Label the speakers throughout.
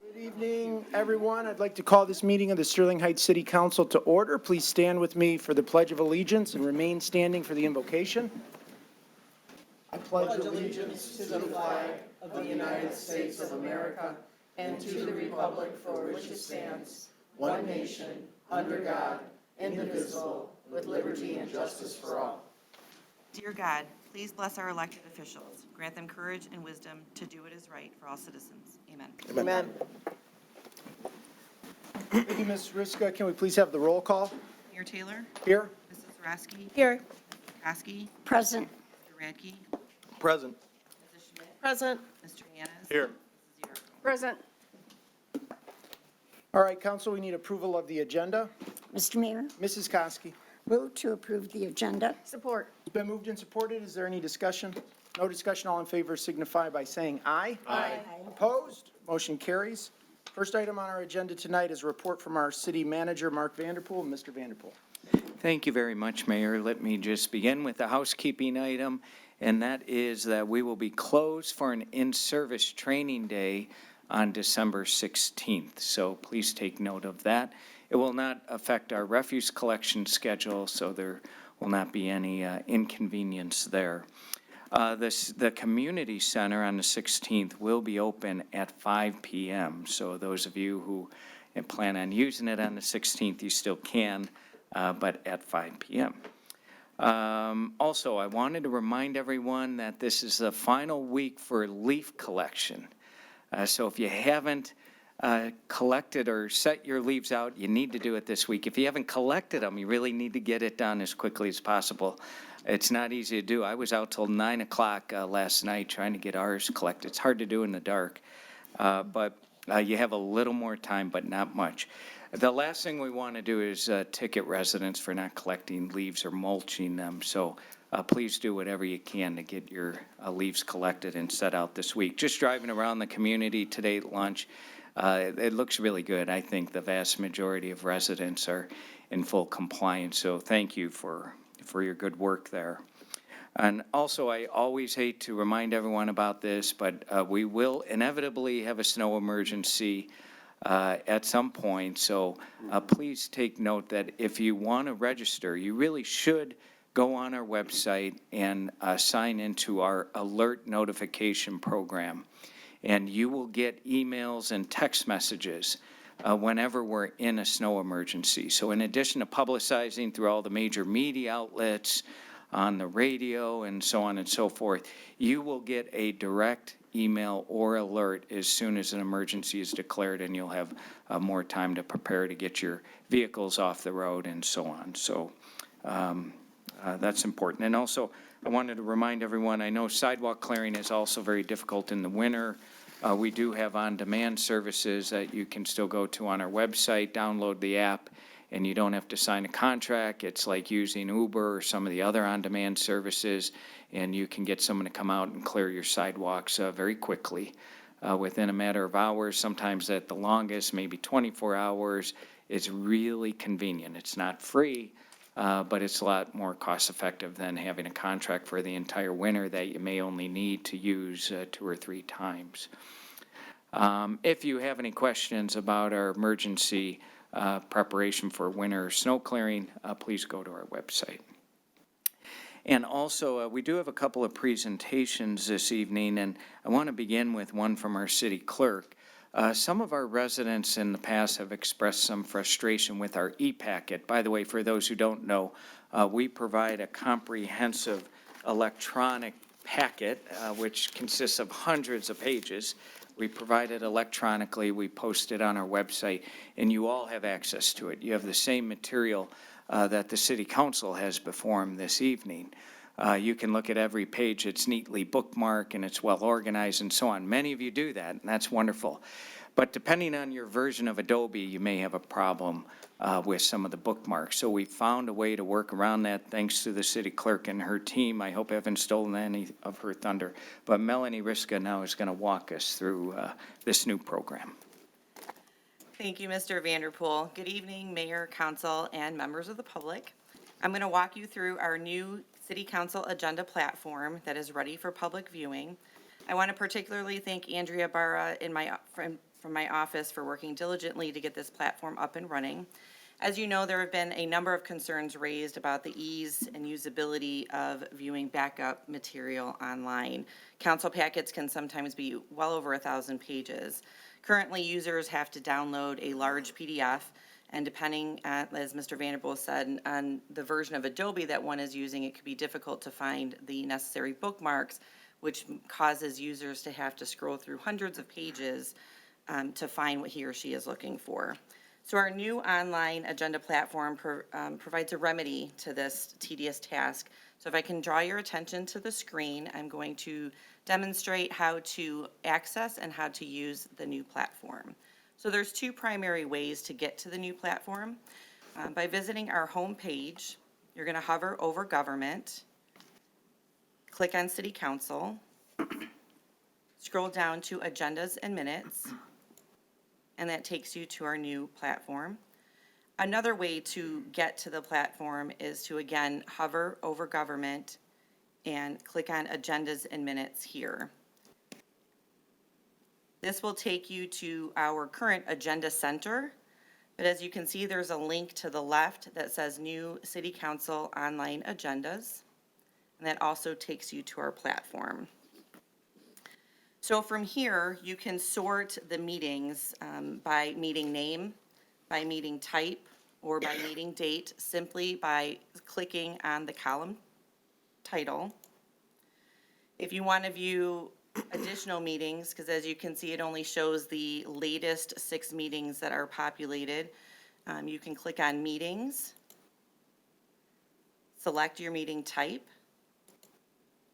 Speaker 1: Good evening, everyone. I'd like to call this meeting of the Sterling Heights City Council to order. Please stand with me for the Pledge of Allegiance and remain standing for the invocation. I pledge allegiance to the flag of the United States of America and to the republic for which it stands, one nation, under God, indivisible, with liberty and justice for all.
Speaker 2: Dear God, please bless our elected officials. Grant them courage and wisdom to do what is right for all citizens. Amen.
Speaker 1: Amen. Thank you, Ms. Riska. Can we please have the roll call?
Speaker 2: Mayor Taylor?
Speaker 1: Here.
Speaker 2: Mrs. Zarowski?
Speaker 3: Here.
Speaker 2: Mr. Koski?
Speaker 3: Present.
Speaker 2: Mr. Radke?
Speaker 1: Present.
Speaker 2: Mrs. Schmidt?
Speaker 3: Present.
Speaker 2: Mr. Yanis?
Speaker 1: Here.
Speaker 2: Mrs. Yarko?
Speaker 3: Present.
Speaker 1: All right, Council, we need approval of the agenda.
Speaker 4: Mr. Mayor,
Speaker 1: Mrs. Koski.
Speaker 4: move to approve the agenda.
Speaker 3: Support.
Speaker 1: It's been moved and supported. Is there any discussion? No discussion. All in favor signify by saying aye.
Speaker 3: Aye.
Speaker 1: Opposed? Motion carries. First item on our agenda tonight is a report from our city manager, Mark Vanderpool. Mr. Vanderpool.
Speaker 5: Thank you very much, Mayor. Let me just begin with a housekeeping item, and that is that we will be closed for an in-service training day on December 16th. So please take note of that. It will not affect our refuse collection schedule, so there will not be any inconvenience there. The community center on the 16th will be open at 5 p.m. So those of you who plan on using it on the 16th, you still can, but at 5 p.m. Also, I wanted to remind everyone that this is the final week for leaf collection. So if you haven't collected or set your leaves out, you need to do it this week. If you haven't collected them, you really need to get it done as quickly as possible. It's not easy to do. I was out till 9 o'clock last night trying to get ours collected. It's hard to do in the dark, but you have a little more time, but not much. The last thing we want to do is ticket residents for not collecting leaves or mulching them. So please do whatever you can to get your leaves collected and set out this week. Just driving around the community today at lunch, it looks really good. I think the vast majority of residents are in full compliance. So thank you for your good work there. And also, I always hate to remind everyone about this, but we will inevitably have a snow emergency at some point. So please take note that if you want to register, you really should go on our website and sign into our alert notification program. And you will get emails and text messages whenever we're in a snow emergency. So in addition to publicizing through all the major media outlets, on the radio, and so on and so forth, you will get a direct email or alert as soon as an emergency is declared, and you'll have more time to prepare to get your vehicles off the road and so on. So that's important. And also, I wanted to remind everyone, I know sidewalk clearing is also very difficult in the winter. We do have on-demand services that you can still go to on our website, download the app, and you don't have to sign a contract. It's like using Uber or some of the other on-demand services, and you can get someone to come out and clear your sidewalks very quickly within a matter of hours, sometimes at the longest, maybe 24 hours. It's really convenient. It's not free, but it's a lot more cost-effective than having a contract for the entire winter that you may only need to use 2 or 3 times. If you have any questions about our emergency preparation for winter snow clearing, please go to our website. And also, we do have a couple of presentations this evening, and I want to begin with one from our city clerk. Some of our residents in the past have expressed some frustration with our e-packet. By the way, for those who don't know, we provide a comprehensive electronic packet, which consists of hundreds of pages. We provide it electronically, we post it on our website, and you all have access to it. You have the same material that the City Council has before them this evening. You can look at every page, it's neatly bookmarked and it's well organized and so on. Many of you do that, and that's wonderful. But depending on your version of Adobe, you may have a problem with some of the bookmarks. So we found a way to work around that thanks to the city clerk and her team. I hope I haven't stolen any of her thunder. But Melanie Riska now is going to walk us through this new program.
Speaker 2: Thank you, Mr. Vanderpool. Good evening, Mayor, Council, and members of the public. I'm going to walk you through our new City Council agenda platform that is ready for public viewing. I want to particularly thank Andrea Barra and my from my office for working diligently to get this platform up and running. As you know, there have been a number of concerns raised about the ease and usability of viewing backup material online. Council packets can sometimes be well over 1,000 pages. Currently, users have to download a large PDF, and depending, as Mr. Vanderpool said, on the version of Adobe that one is using, it could be difficult to find the necessary bookmarks, which causes users to have to scroll through hundreds of pages to find what he or she is looking for. So our new online agenda platform provides a remedy to this tedious task. So if I can draw your attention to the screen, I'm going to demonstrate how to access and how to use the new platform. So there's two primary ways to get to the new platform. By visiting our home page, you're going to hover over Government, click on City Council, scroll down to Agendas and Minutes, and that takes you to our new platform. Another way to get to the platform is to, again, hover over Government and click on Agendas and Minutes here. This will take you to our current Agenda Center, but as you can see, there's a link to the left that says New City Council Online Agendas, and that also takes you to our platform. So from here, you can sort the meetings by meeting name, by meeting type, or by meeting date, simply by clicking on the column title. If you want to view additional meetings, because as you can see, it only shows the latest 6 meetings that are populated, you can click on Meetings, select your meeting type.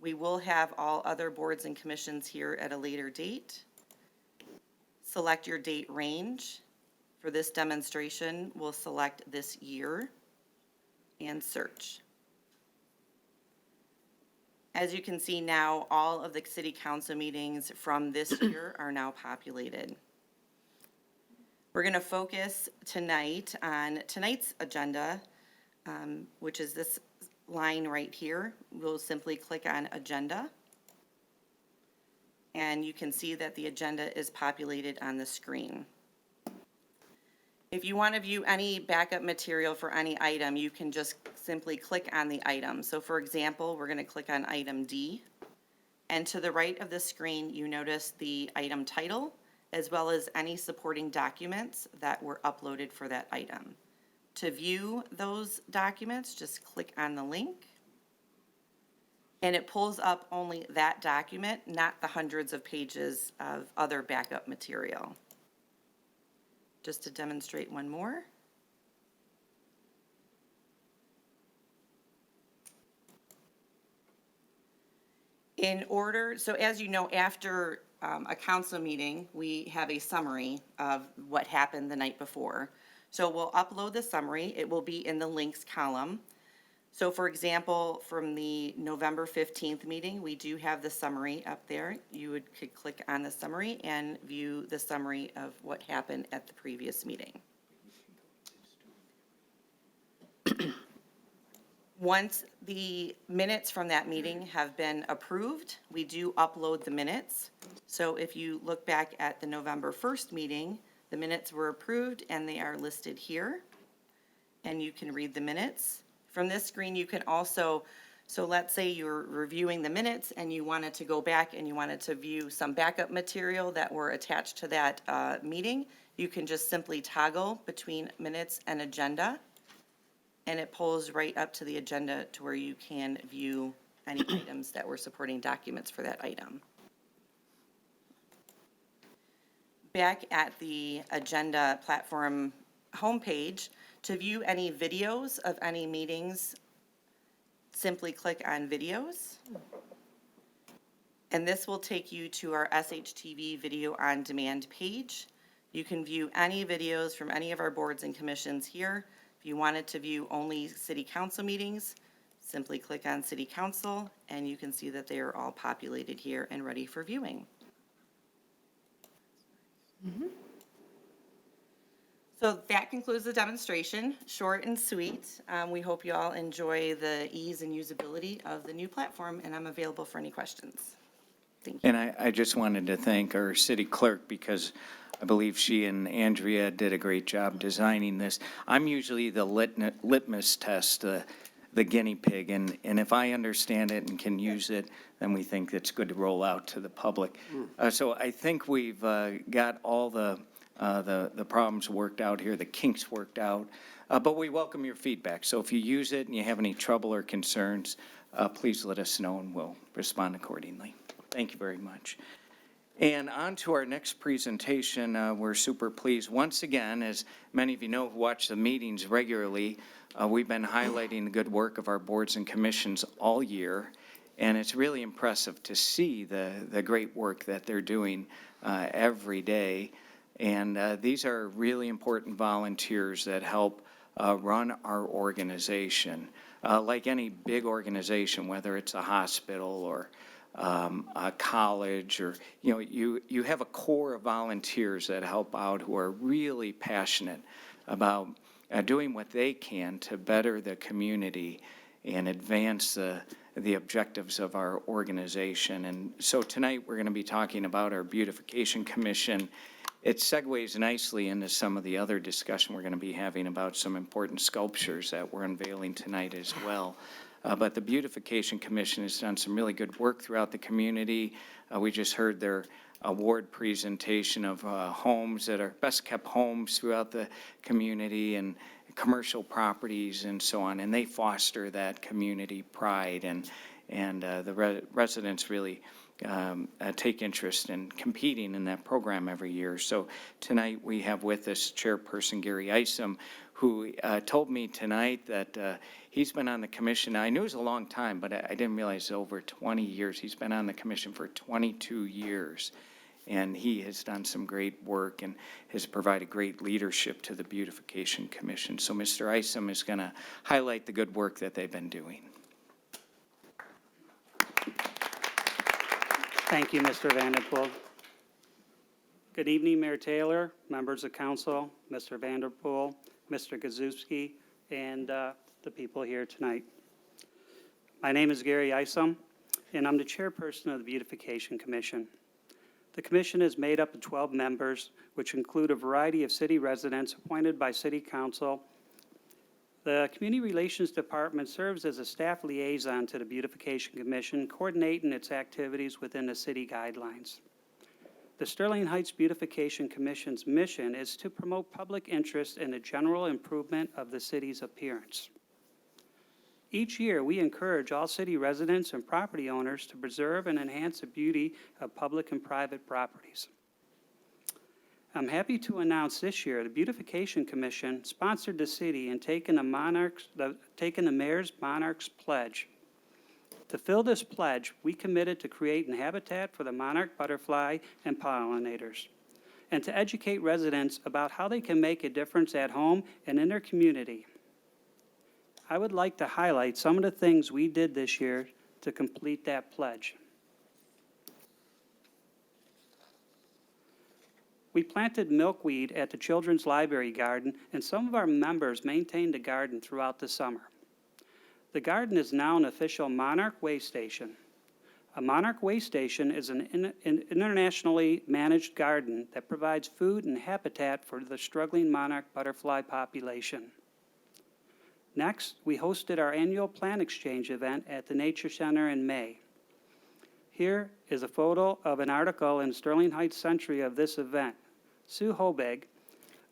Speaker 2: We will have all other boards and commissions here at a later date. Select your date range. For this demonstration, we'll select this year and search. As you can see now, all of the city council meetings from this year are now populated. We're going to focus tonight on tonight's agenda, which is this line right here. We'll simply click on Agenda, and you can see that the agenda is populated on the screen. If you want to view any backup material for any item, you can just simply click on the item. So for example, we're going to click on item D, and to the right of the screen, you notice the item title, as well as any supporting documents that were uploaded for that item. To view those documents, just click on the link, and it pulls up only that document, not the hundreds of pages of other backup material. Just to demonstrate one more. So as you know, after a council meeting, we have a summary of what happened the night before. So we'll upload the summary. It will be in the links column. So for example, from the November 15th meeting, we do have the summary up there. You could click on the summary and view the summary of what happened at the previous meeting. Once the minutes from that meeting have been approved, we do upload the minutes. So if you look back at the November 1st meeting, the minutes were approved and they are listed here, and you can read the minutes. From this screen, you can also, so let's say you're reviewing the minutes and you wanted to go back and you wanted to view some backup material that were attached to that meeting, you can just simply toggle between minutes and agenda, and it pulls right up to the agenda to where you can view any items that were supporting documents for that item. Back at the agenda platform homepage, to view any videos of any meetings, simply click on Videos. And this will take you to our SHTV Video on Demand page. You can view any videos from any of our boards and commissions here. If you wanted to view only city council meetings, simply click on City Council, and you can see that they are all populated here and ready for viewing. So that concludes the demonstration, short and sweet. We hope you all enjoy the ease and usability of the new platform, and I'm available for any questions. Thank you.
Speaker 5: And I just wanted to thank our city clerk, because I believe she and Andrea did a great job designing this. I'm usually the litmus test, the guinea pig, and if I understand it and can use it, then we think it's good to roll out to the public. So I think we've got all the problems worked out here, the kinks worked out, but we welcome your feedback. So if you use it and you have any trouble or concerns, please let us know and we'll respond accordingly. Thank you very much. And on to our next presentation. We're super pleased. Once again, as many of you know who watch the meetings regularly, we've been highlighting the good work of our boards and commissions all year. And it's really impressive to see the great work that they're doing every day. And these are really important volunteers that help run our organization. Like any big organization, whether it's a hospital or a college, or, you have a core of volunteers that help out who are really passionate about doing what they can to better the community and advance the objectives of our organization. And so tonight we're going to be talking about our Beautification Commission. It segues nicely into some of the other discussion we're going to be having about some important sculptures that we're unveiling tonight as well. But the Beautification Commission has done some really good work throughout the community. We just heard their award presentation of homes that are best kept homes throughout the community and commercial properties and so on. And they foster that community pride, and the residents really take interest in competing in that program every year. So tonight we have with us Chairperson Gary Isom, who told me tonight that he's been on the commission. I knew it was a long time, but I didn't realize over 20 years. He's been on the commission for 22 years, and he has done some great work and has provided great leadership to the Beautification Commission. So Mr. Isom is going to highlight the good work that they've been doing.
Speaker 3: Thank you, Mr. Vanderpool. Good evening, Mayor Taylor, members of council, Mr. Vanderpool, Mr. Gazewski, and the people here tonight. My name is Gary Isom, and I'm the chairperson of the Beautification Commission. The commission is made up of 12 members, which include a variety of city residents appointed by city council. The Community Relations Department serves as a staff liaison to the Beautification Commission, coordinating its activities within the city guidelines. The Sterling Heights Beautification Commission's mission is to promote public interest in the general improvement of the city's appearance. Each year, we encourage all city residents and property owners to preserve and enhance the beauty of public and private properties. I'm happy to announce this year the Beautification Commission sponsored the city in taking the Mayor's Monarchs Pledge. To fill this pledge, we committed to create a habitat for the monarch butterfly and pollinators, and to educate residents about how they can make a difference at home and in their community. I would like to highlight some of the things we did this year to complete that pledge. We planted milkweed at the Children's Library Garden, and some of our members maintained the garden throughout the summer. The garden is now an official Monarch Way Station. A Monarch Way Station is an internationally managed garden that provides food and habitat for the struggling monarch butterfly population. Next, we hosted our annual plant exchange event at the Nature Center in May. Here is a photo of an article in Sterling Heights Century of this event. Sue Hobeg,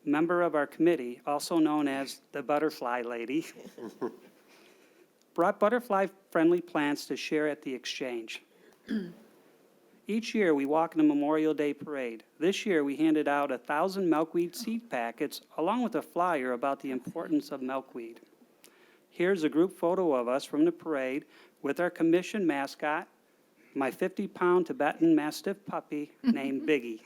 Speaker 3: member of our committee, also known as the Butterfly Lady, brought butterfly-friendly plants to share at the exchange. Each year, we walk in the Memorial Day Parade. This year, we handed out 1,000 milkweed seed packets, along with a flyer about the importance of milkweed. Here's a group photo of us from the parade with our commission mascot, my 50-pound Tibetan Mastiff puppy named Biggie.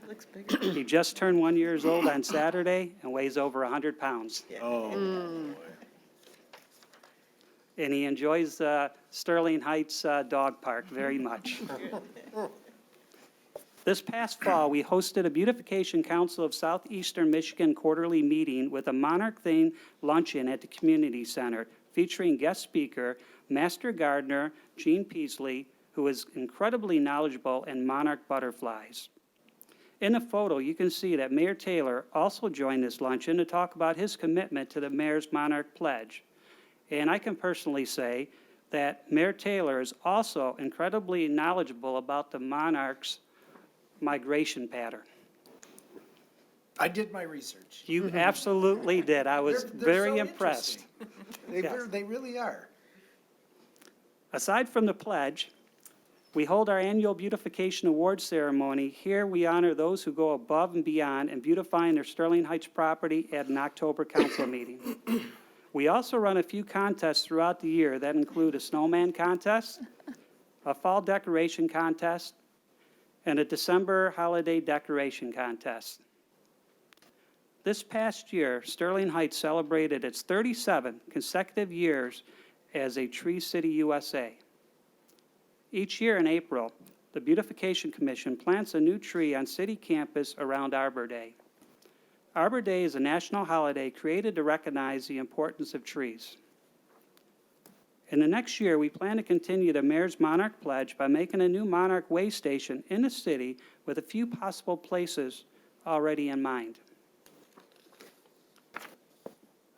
Speaker 2: Looks bigger.
Speaker 3: He just turned 1 year old on Saturday and weighs over 100 pounds.
Speaker 1: Oh.
Speaker 3: And he enjoys Sterling Heights Dog Park very much. This past fall, we hosted a Beautification Council of Southeastern Michigan quarterly meeting with a monarch-themed luncheon at the community center, featuring guest speaker, Master Gardener Gene Peasley, who is incredibly knowledgeable in monarch butterflies. In the photo, you can see that Mayor Taylor also joined this luncheon to talk about his commitment to the Mayor's Monarch Pledge. And I can personally say that Mayor Taylor is also incredibly knowledgeable about the monarch's migration pattern.
Speaker 1: I did my research.
Speaker 3: You absolutely did. I was
Speaker 1: They're
Speaker 3: very
Speaker 1: so
Speaker 3: impressed.
Speaker 1: interesting.
Speaker 3: Yes.
Speaker 1: They really are.
Speaker 3: Aside from the pledge, we hold our annual Beautification Awards ceremony. Here we honor those who go above and beyond in beautifying their Sterling Heights property at an October council meeting. We also run a few contests throughout the year that include a snowman contest, a fall decoration contest, and a December holiday decoration contest. This past year, Sterling Heights celebrated its 37 consecutive years as a Tree City, USA. Each year in April, the Beautification Commission plants a new tree on city campus around Arbor Day. Arbor Day is a national holiday created to recognize the importance of trees. In the next year, we plan to continue the Mayor's Monarch Pledge by making a new Monarch Way station in the city with a few possible places already in mind.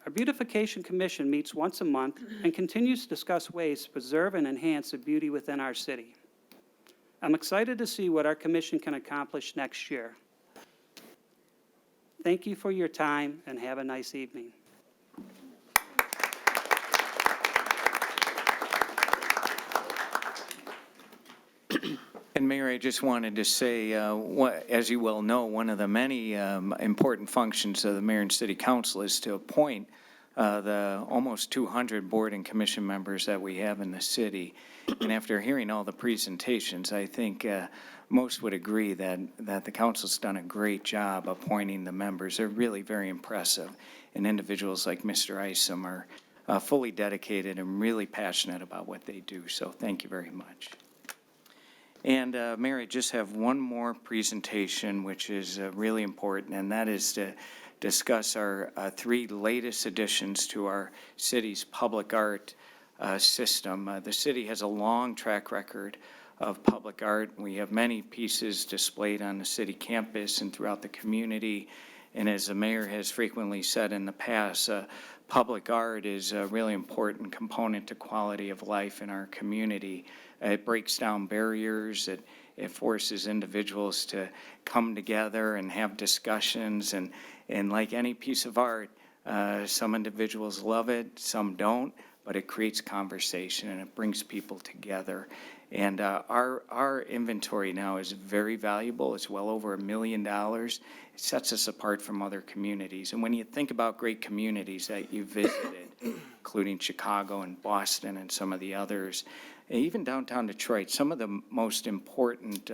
Speaker 3: Our Beautification Commission meets once a month and continues to discuss ways to preserve and enhance the beauty within our city. I'm excited to see what our commission can accomplish next year. Thank you for your time and have a nice evening.
Speaker 5: And Mayor, I just wanted to say, as you well know, one of the many important functions of the mayor and city council is to appoint the almost 200 board and commission members that we have in the city. And after hearing all the presentations, I think most would agree that the council's done a great job appointing the members. They're really very impressive. And individuals like Mr. Isom are fully dedicated and really passionate about what they do. So thank you very much. And Mayor, I just have one more presentation, which is really important, and that is to discuss our three latest additions to our city's public art system. The city has a long track record of public art. We have many pieces displayed on the city campus and throughout the community. And as the mayor has frequently said in the past, public art is a really important component to quality of life in our community. It breaks down barriers. It forces individuals to come together and have discussions. And like any piece of art, some individuals love it, some don't, but it creates conversation and it brings people together. And our inventory now is very valuable. It's well over $1 million. It sets us apart from other communities. And when you think about great communities that you visited, including Chicago and Boston and some of the others, even downtown Detroit, some of the most important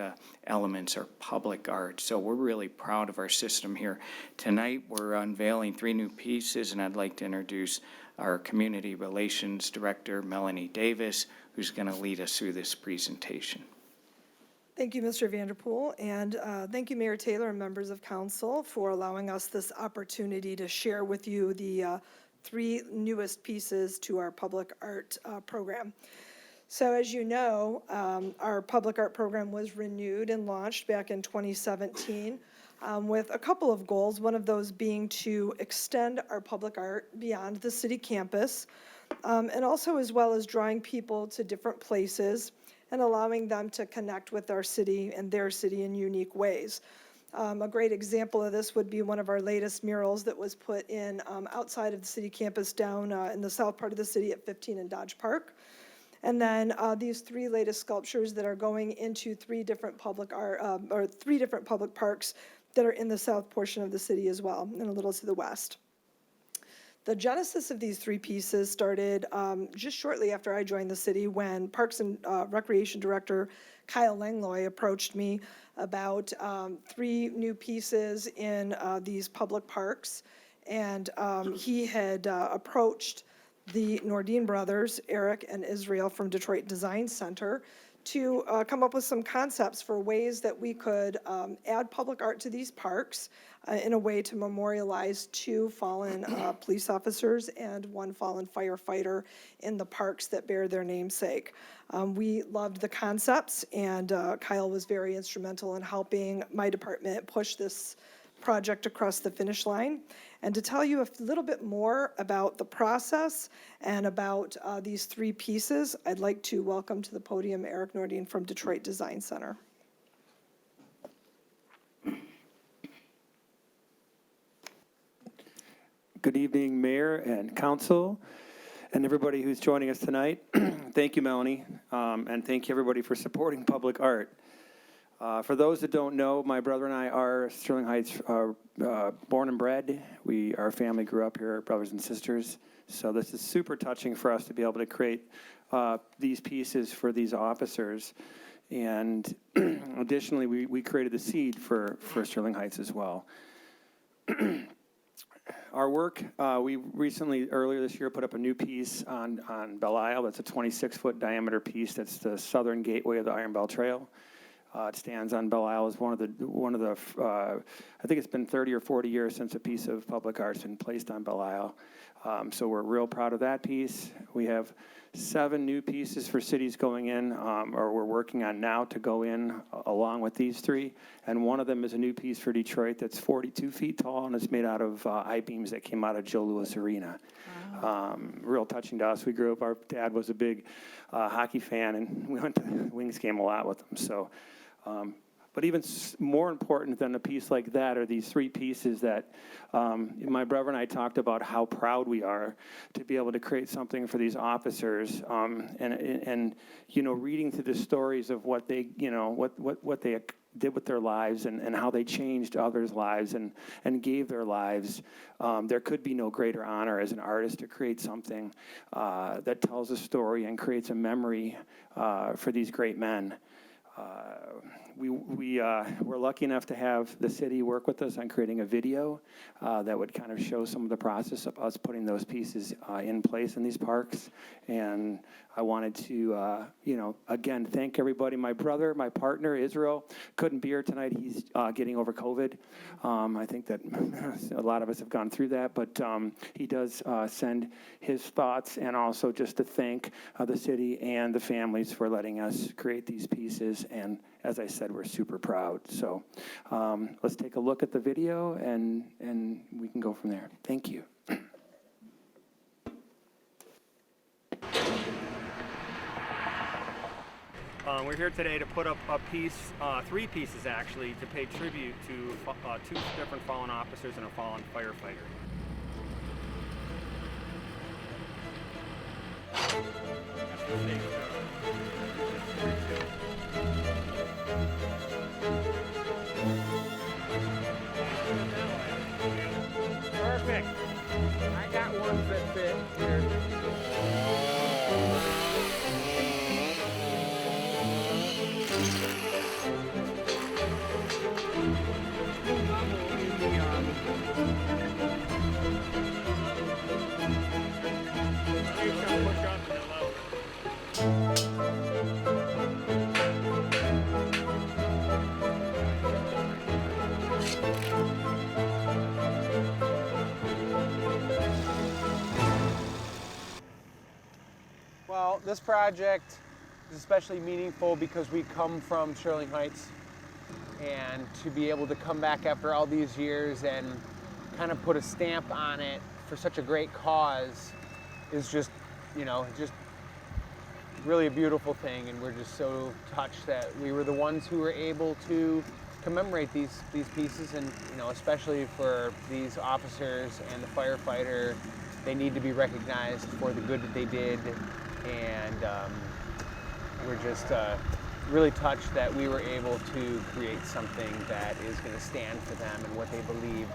Speaker 5: elements are public art. So we're really proud of our system here. Tonight, we're unveiling 3 new pieces, and I'd like to introduce our Community Relations Director, Melanie Davis, who's going to lead us through this presentation.
Speaker 6: Thank you, Mr. Vanderpool, and thank you, Mayor Taylor and members of council for allowing us this opportunity to share with you the 3 newest pieces to our public art program. So as you know, our public art program was renewed and launched back in 2017 with a couple of goals, one of those being to extend our public art beyond the city campus, and also as well as drawing people to different places and allowing them to connect with our city and their city in unique ways. A great example of this would be one of our latest murals that was put in outside of the city campus down in the south part of the city at 15 and Dodge Park. And then these 3 latest sculptures that are going into 3 different public art or 3 different public parks that are in the south portion of the city as well, and a little to the west. The genesis of these 3 pieces started just shortly after I joined the city when Parks and Recreation Director Kyle Langlois approached me about 3 new pieces in these public parks. And he had approached the Nordine brothers, Eric and Israel from Detroit Design Center, to come up with some concepts for ways that we could add public art to these parks in a way to memorialize 2 fallen police officers and 1 fallen firefighter in the parks that bear their namesake. We loved the concepts, and Kyle was very instrumental in helping my department push this project across the finish line. And to tell you a little bit more about the process and about these 3 pieces, I'd like to welcome to the podium Eric Nordine from Detroit Design Center.
Speaker 7: Good evening, Mayor and Council, and everybody who's joining us tonight. Thank you, Melanie, and thank you, everybody, for supporting public art. For those that don't know, my brother and I are Sterling Heights born and bred. Our family grew up here, brothers and sisters. So this is super touching for us to be able to create these pieces for these officers. And additionally, we created the seed for Sterling Heights as well. Our work, we recently, earlier this year, put up a new piece on Belle Isle. That's a 26-foot diameter piece. That's the southern gateway of the Iron Bell Trail. It stands on Belle Isle as one of the. I think it's been 30 or 40 years since a piece of public art's been placed on Belle Isle. So we're real proud of that piece. We have 7 new pieces for cities going in, or we're working on now to go in along with these 3. And one of them is a new piece for Detroit that's 42 feet tall, and it's made out of I-beams that came out of Joe Louis Arena. Wow. Real touching to us. We grew up, our dad was a big hockey fan, and we went to the Wings game a lot with him. So. But even more important than a piece like that are these 3 pieces that my brother and I talked about how proud we are to be able to create something for these officers. And you know, reading through the stories of what they, you know, what they did with their lives and how they changed others' lives and gave their lives, there could be no greater honor as an artist to create something that tells a story and creates a memory for these great men. We're lucky enough to have the city work with us on creating a video that would kind of show some of the process of us putting those pieces in place in these parks. And I wanted to, you know, again, thank everybody. My brother, my partner, Israel, couldn't be here tonight. He's getting over COVID. I think that a lot of us have gone through that, but he does send his thoughts, and also just to thank the city and the families for letting us create these pieces. And as I said, we're super proud. So let's take a look at the video, and we can go from there. Thank you. We're here today to put up a piece, 3 pieces actually, to pay tribute to 2 different fallen officers and a fallen firefighter. Perfect. I got ones that fit here.
Speaker 8: Well, this project is especially meaningful because we come from Sterling Heights, and to be able to come back after all these years and kind of put a stamp on it for such a great cause is just, you know, just really a beautiful thing. And we're just so touched that we were the ones who were able to commemorate these pieces. And, you know, especially for these officers and the firefighter, they need to be recognized for the good that they did. And we're just really touched that we were able to create something that is going to stand for them and what they believe.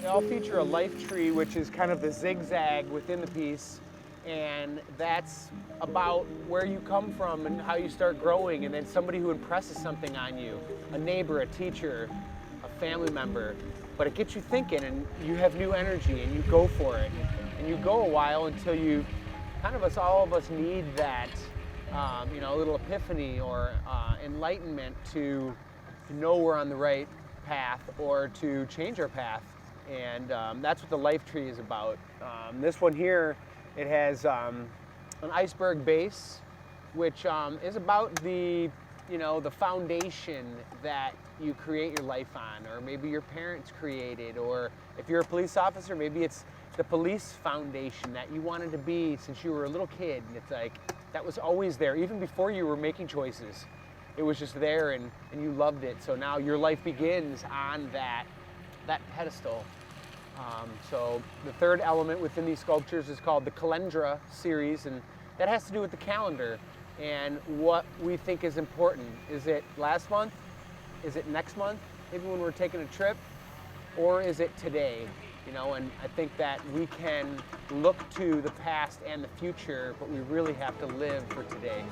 Speaker 8: They all feature a life tree, which is kind of the zigzag within the piece. And that's about where you come from and how you start growing, and then somebody who impresses something on you, a neighbor, a teacher, a family member. But it gets you thinking, and you have new energy, and you go for it. And you go a while until you, all of us need that, a little epiphany or enlightenment to know we're on the right path or to change our path. And that's what the life tree is about. This one here, it has an iceberg base, which is about the foundation that you create your life on, or maybe your parents created, or if you're a police officer, maybe it's the police foundation that you wanted to be since you were a little kid. And it's like, that was always there, even before you were making choices. It was just there, and you loved it. So now your life begins on that pedestal. So the third element within these sculptures is called the Calendra series, and that has to do with the calendar and what we think is important. Is it last month? Is it next month? Maybe when we're taking a trip? Or is it today? And I think that we can look to the past and the future, but we really have to live for today.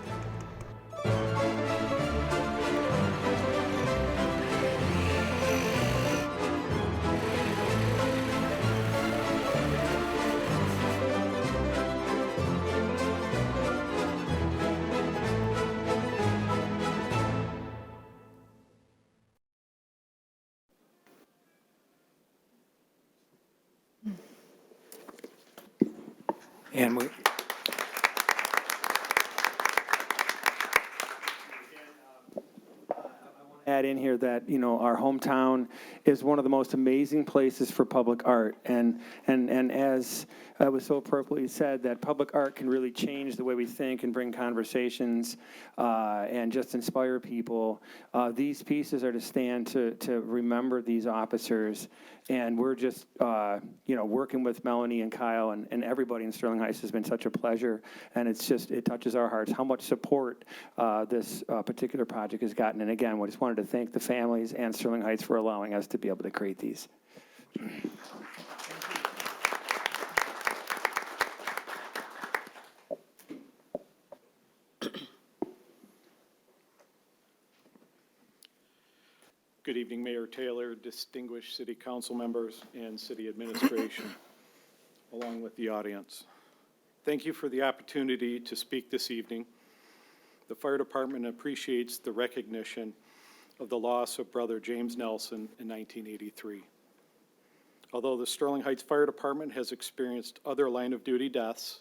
Speaker 5: And we,
Speaker 7: add in here that, our hometown is one of the most amazing places for public art. And as was so appropriately said, that public art can really change the way we think and bring conversations and just inspire people. These pieces are to stand to remember these officers. And we're just, working with Melanie and Kyle and everybody in Sterling Heights has been such a pleasure. And it touches our hearts how much support this particular project has gotten. And again, we just wanted to thank the families and Sterling Heights for allowing us to be able to create these.
Speaker 9: Good evening, Mayor Taylor, distinguished city council members, and city administration, along with the audience. Thank you for the opportunity to speak this evening. The fire department appreciates the recognition of the loss of Brother James Nelson in 1983. Although the Sterling Heights Fire Department has experienced other line-of-duty deaths,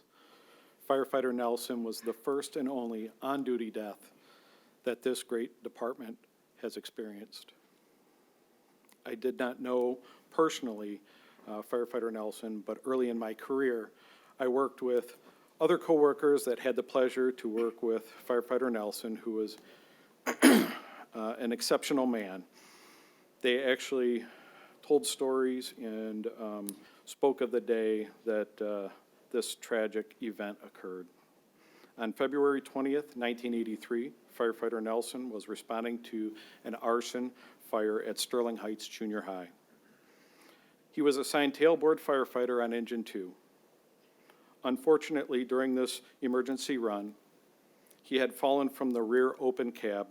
Speaker 9: firefighter Nelson was the first and only on-duty death that this great department has experienced. I did not know personally firefighter Nelson, but early in my career, I worked with other coworkers that had the pleasure to work with firefighter Nelson, who was an exceptional man. They actually told stories and spoke of the day that this tragic event occurred. On February 20th, 1983, firefighter Nelson was responding to an arson fire at Sterling Heights Junior High. He was assigned tailboard firefighter on Engine 2. Unfortunately, during this emergency run, he had fallen from the rear open cab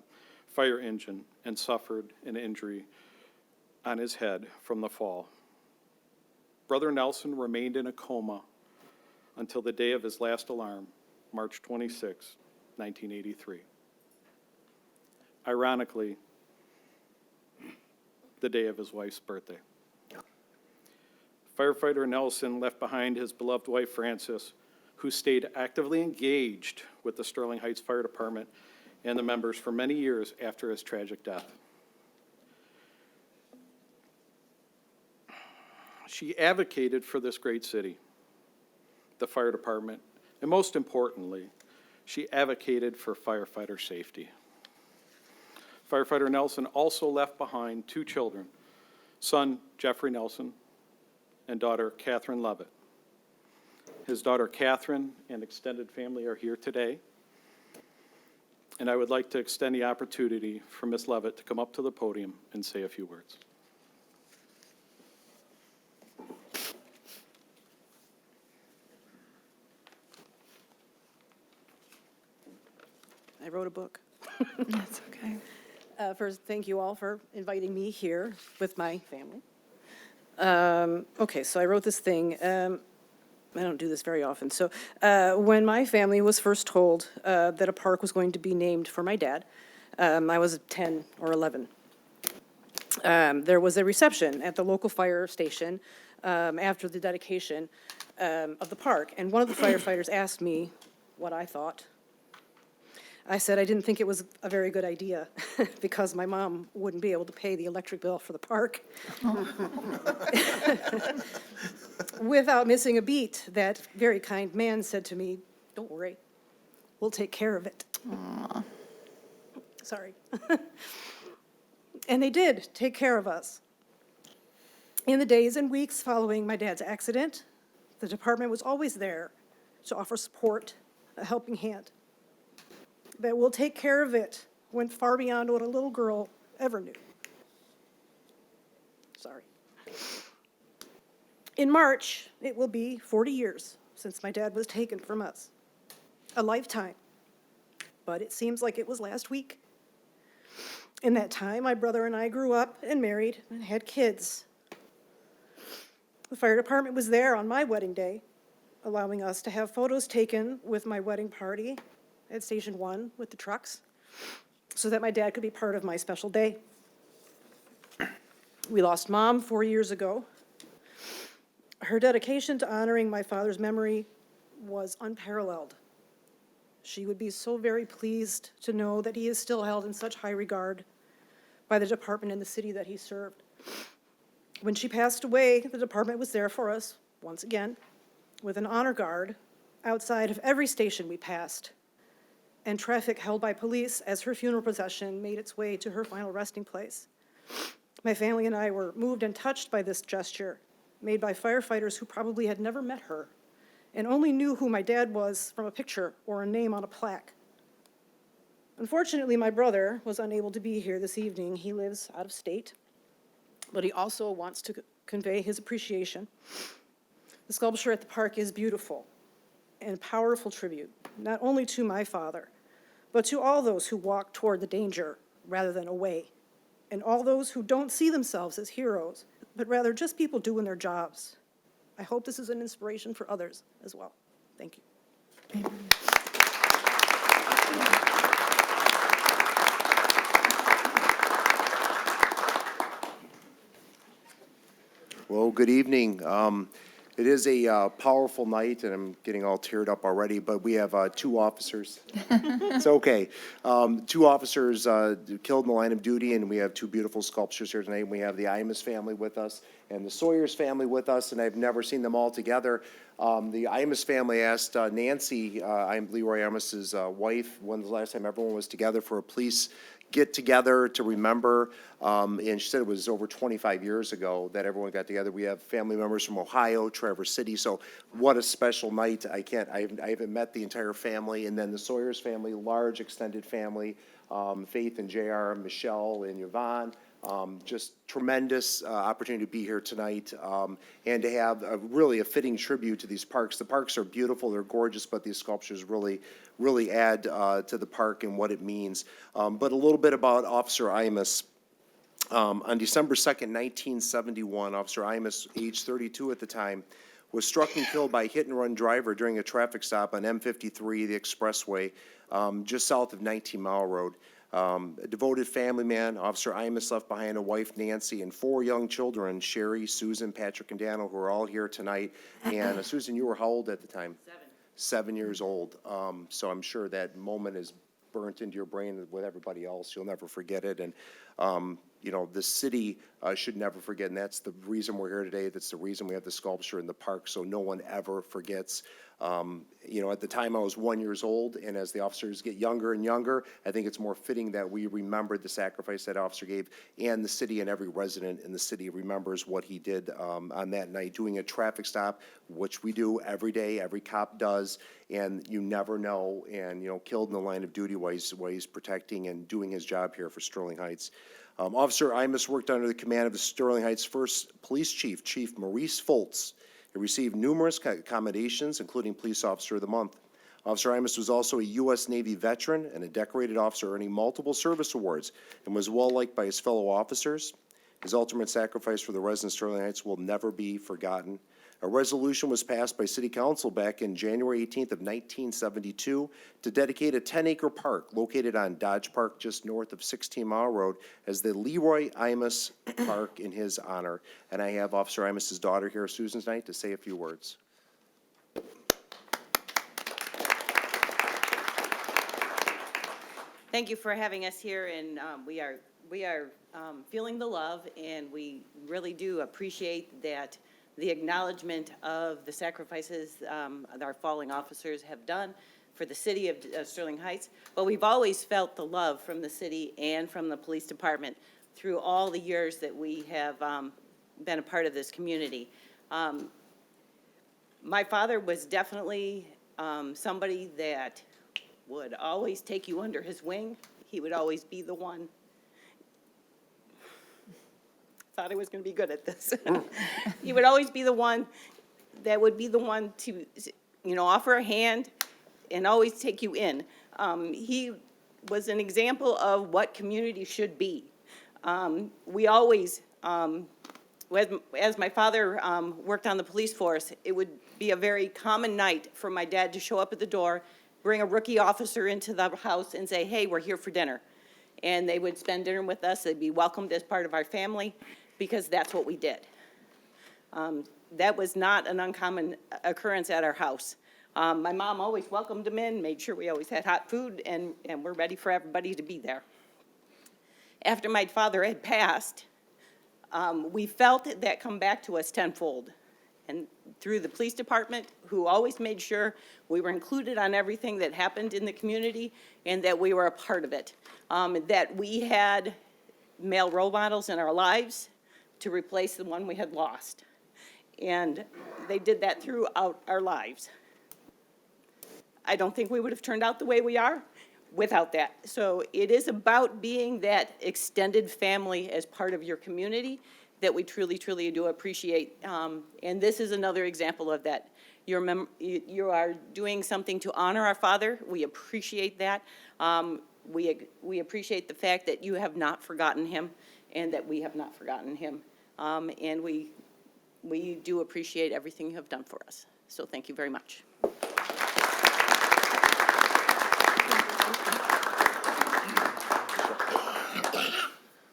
Speaker 9: fire engine and suffered an injury on his head from the fall. Brother Nelson remained in a coma until the day of his last alarm, March 26, 1983. Ironically, the day of his wife's birthday. Firefighter Nelson left behind his beloved wife, Frances, who stayed actively engaged with the Sterling Heights Fire Department and the members for many years after his tragic death. She advocated for this great city, the fire department, and most importantly, she advocated for firefighter safety. Firefighter Nelson also left behind two children, son Jeffrey Nelson and daughter Catherine Levitt. His daughter Catherine and extended family are here today, and I would like to extend the opportunity for Ms. Levitt to come up to the podium and say a few words.
Speaker 10: wrote a book.
Speaker 2: That's okay.
Speaker 10: First, thank you all for inviting me here with my family. Okay, so I wrote this thing. I don't do this very often. So when my family was first told that a park was going to be named for my dad, I was 10 or 11. There was a reception at the local fire station after the dedication of the park, and one of the firefighters asked me what I thought. I said I didn't think it was a very good idea because my mom wouldn't be able to pay the electric bill for the park. Without missing a beat, that very kind man said to me, "Don't worry, we'll take care of it." Aww. Sorry. And they did take care of us. In the days and weeks following my dad's accident, the department was always there to offer support, a helping hand. That we'll take care of it went far beyond what a little girl ever knew. Sorry. In March, it will be 40 years since my dad was taken from us. A lifetime. But it seems like it was last week. In that time, my brother and I grew up and married and had kids. The fire department was there on my wedding day, allowing us to have photos taken with my wedding party at Station 1 with the trucks, so that my dad could be part of my special day. We lost Mom 4 years ago. Her dedication to honoring my father's memory was unparalleled. She would be so very pleased to know that he is still held in such high regard by the department and the city that he served. When she passed away, the department was there for us, once again, with an honor guard outside of every station we passed, and traffic held by police as her funeral procession made its way to her final resting place. My family and I were moved and touched by this gesture, made by firefighters who probably had never met her, and only knew who my dad was from a picture or a name on a plaque. Unfortunately, my brother was unable to be here this evening. He lives out of state, but he also wants to convey his appreciation. The sculpture at the park is beautiful and a powerful tribute, not only to my father, but to all those who walk toward the danger rather than away, and all those who don't see themselves as heroes, but rather just people doing their jobs. I hope this is an inspiration for others as well. Thank you.
Speaker 11: Well, good evening. It is a powerful night, and I'm getting all teared up already, but we have two officers. It's okay. Two officers killed in the line of duty, and we have two beautiful sculptures here tonight. We have the Imus family with us and the Sawyers family with us, and I've never seen them all together. The Imus family asked Nancy, I'm Leroy Imus's wife, when's the last time everyone was together for a police get together to remember, and she said it was over 25 years ago that everyone got together. We have family members from Ohio, Traverse City, so what a special night. I haven't met the entire family, and then the Sawyers family, large extended family, Faith and JR, Michelle and Yvonne. Just tremendous opportunity to be here tonight, and to have really a fitting tribute to these parks. The parks are beautiful, they're gorgeous, but these sculptures really add to the park and what it means. But a little bit about Officer Imus. On December 2nd, 1971, Officer Imus, age 32 at the time, was struck and killed by a hit-and-run driver during a traffic stop on M53, the expressway, just south of 19 Mile Road. A devoted family man, Officer Imus left behind a wife, Nancy, and 4 young children, Sherry, Susan, Patrick, and Daniel, who are all here tonight. And Susan, you were how old at the time? 7 years old. So I'm sure that moment is burnt into your brain with everybody else. You'll never forget it. And, you know, the city should never forget, and that's the reason we're here today. That's the reason we have the sculpture in the park, so no one ever forgets. You know, at the time I was 1 year old, and as the officers get younger and younger, I think it's more fitting that we remember the sacrifice that officer gave, and the city and every resident in the city remembers what he did on that night, doing a traffic stop, which we do every day, every cop does, and you never know, and, you know, killed in the line of duty while he's protecting and doing his job here for Sterling Heights. Officer Imus worked under the command of the Sterling Heights First Police Chief, Chief Maurice Foltz. He received numerous commendations, including Police Officer of the Month. Officer Imus was also a U.S. Navy veteran and a decorated officer earning multiple service awards and was well-liked by his fellow officers. His ultimate sacrifice for the residents of Sterling Heights will never be forgotten. A resolution was passed by City Council back in January 18th of 1972 to dedicate a 10-acre park located on Dodge Park just north of 16 Mile Road as the Leroy Imus Park in his honor. And I have Officer Imus's daughter here, Susan, tonight to say a few words.
Speaker 12: Thank you for having us here, and we are feeling the love, and we really do appreciate that the acknowledgement of the sacrifices our falling officers have done for the city of Sterling Heights. But we've always felt the love from the city and from the police department through all the years that we have been a part of this community. My father was definitely somebody that would always take you under his wing. He would always be the one. Thought I was going to be good at this. He would always be the one that would be the one to, offer a hand and always take you in. He was an example of what community should be. We always, as my father worked on the police force, it would be a very common night for my dad to show up at the door, bring a rookie officer into the house and say, hey, we're here for dinner. And they would spend dinner with us. They'd be welcomed as part of our family because that's what we did. That was not an uncommon occurrence at our house. My mom always welcomed them in, made sure we always had hot food, and we're ready for everybody to be there. After my father had passed, we felt that come back to us tenfold. And through the police department, who always made sure we were included on everything that happened in the community and that we were a part of it. That we had male role models in our lives to replace the one we had lost. And they did that throughout our lives. I don't think we would have turned out the way we are without that. So it is about being that extended family as part of your community that we truly, truly do appreciate. And this is another example of that. You are doing something to honor our father. We appreciate that. We appreciate the fact that you have not forgotten him and that we have not forgotten him. And we do appreciate everything you have done for us. So thank you very much.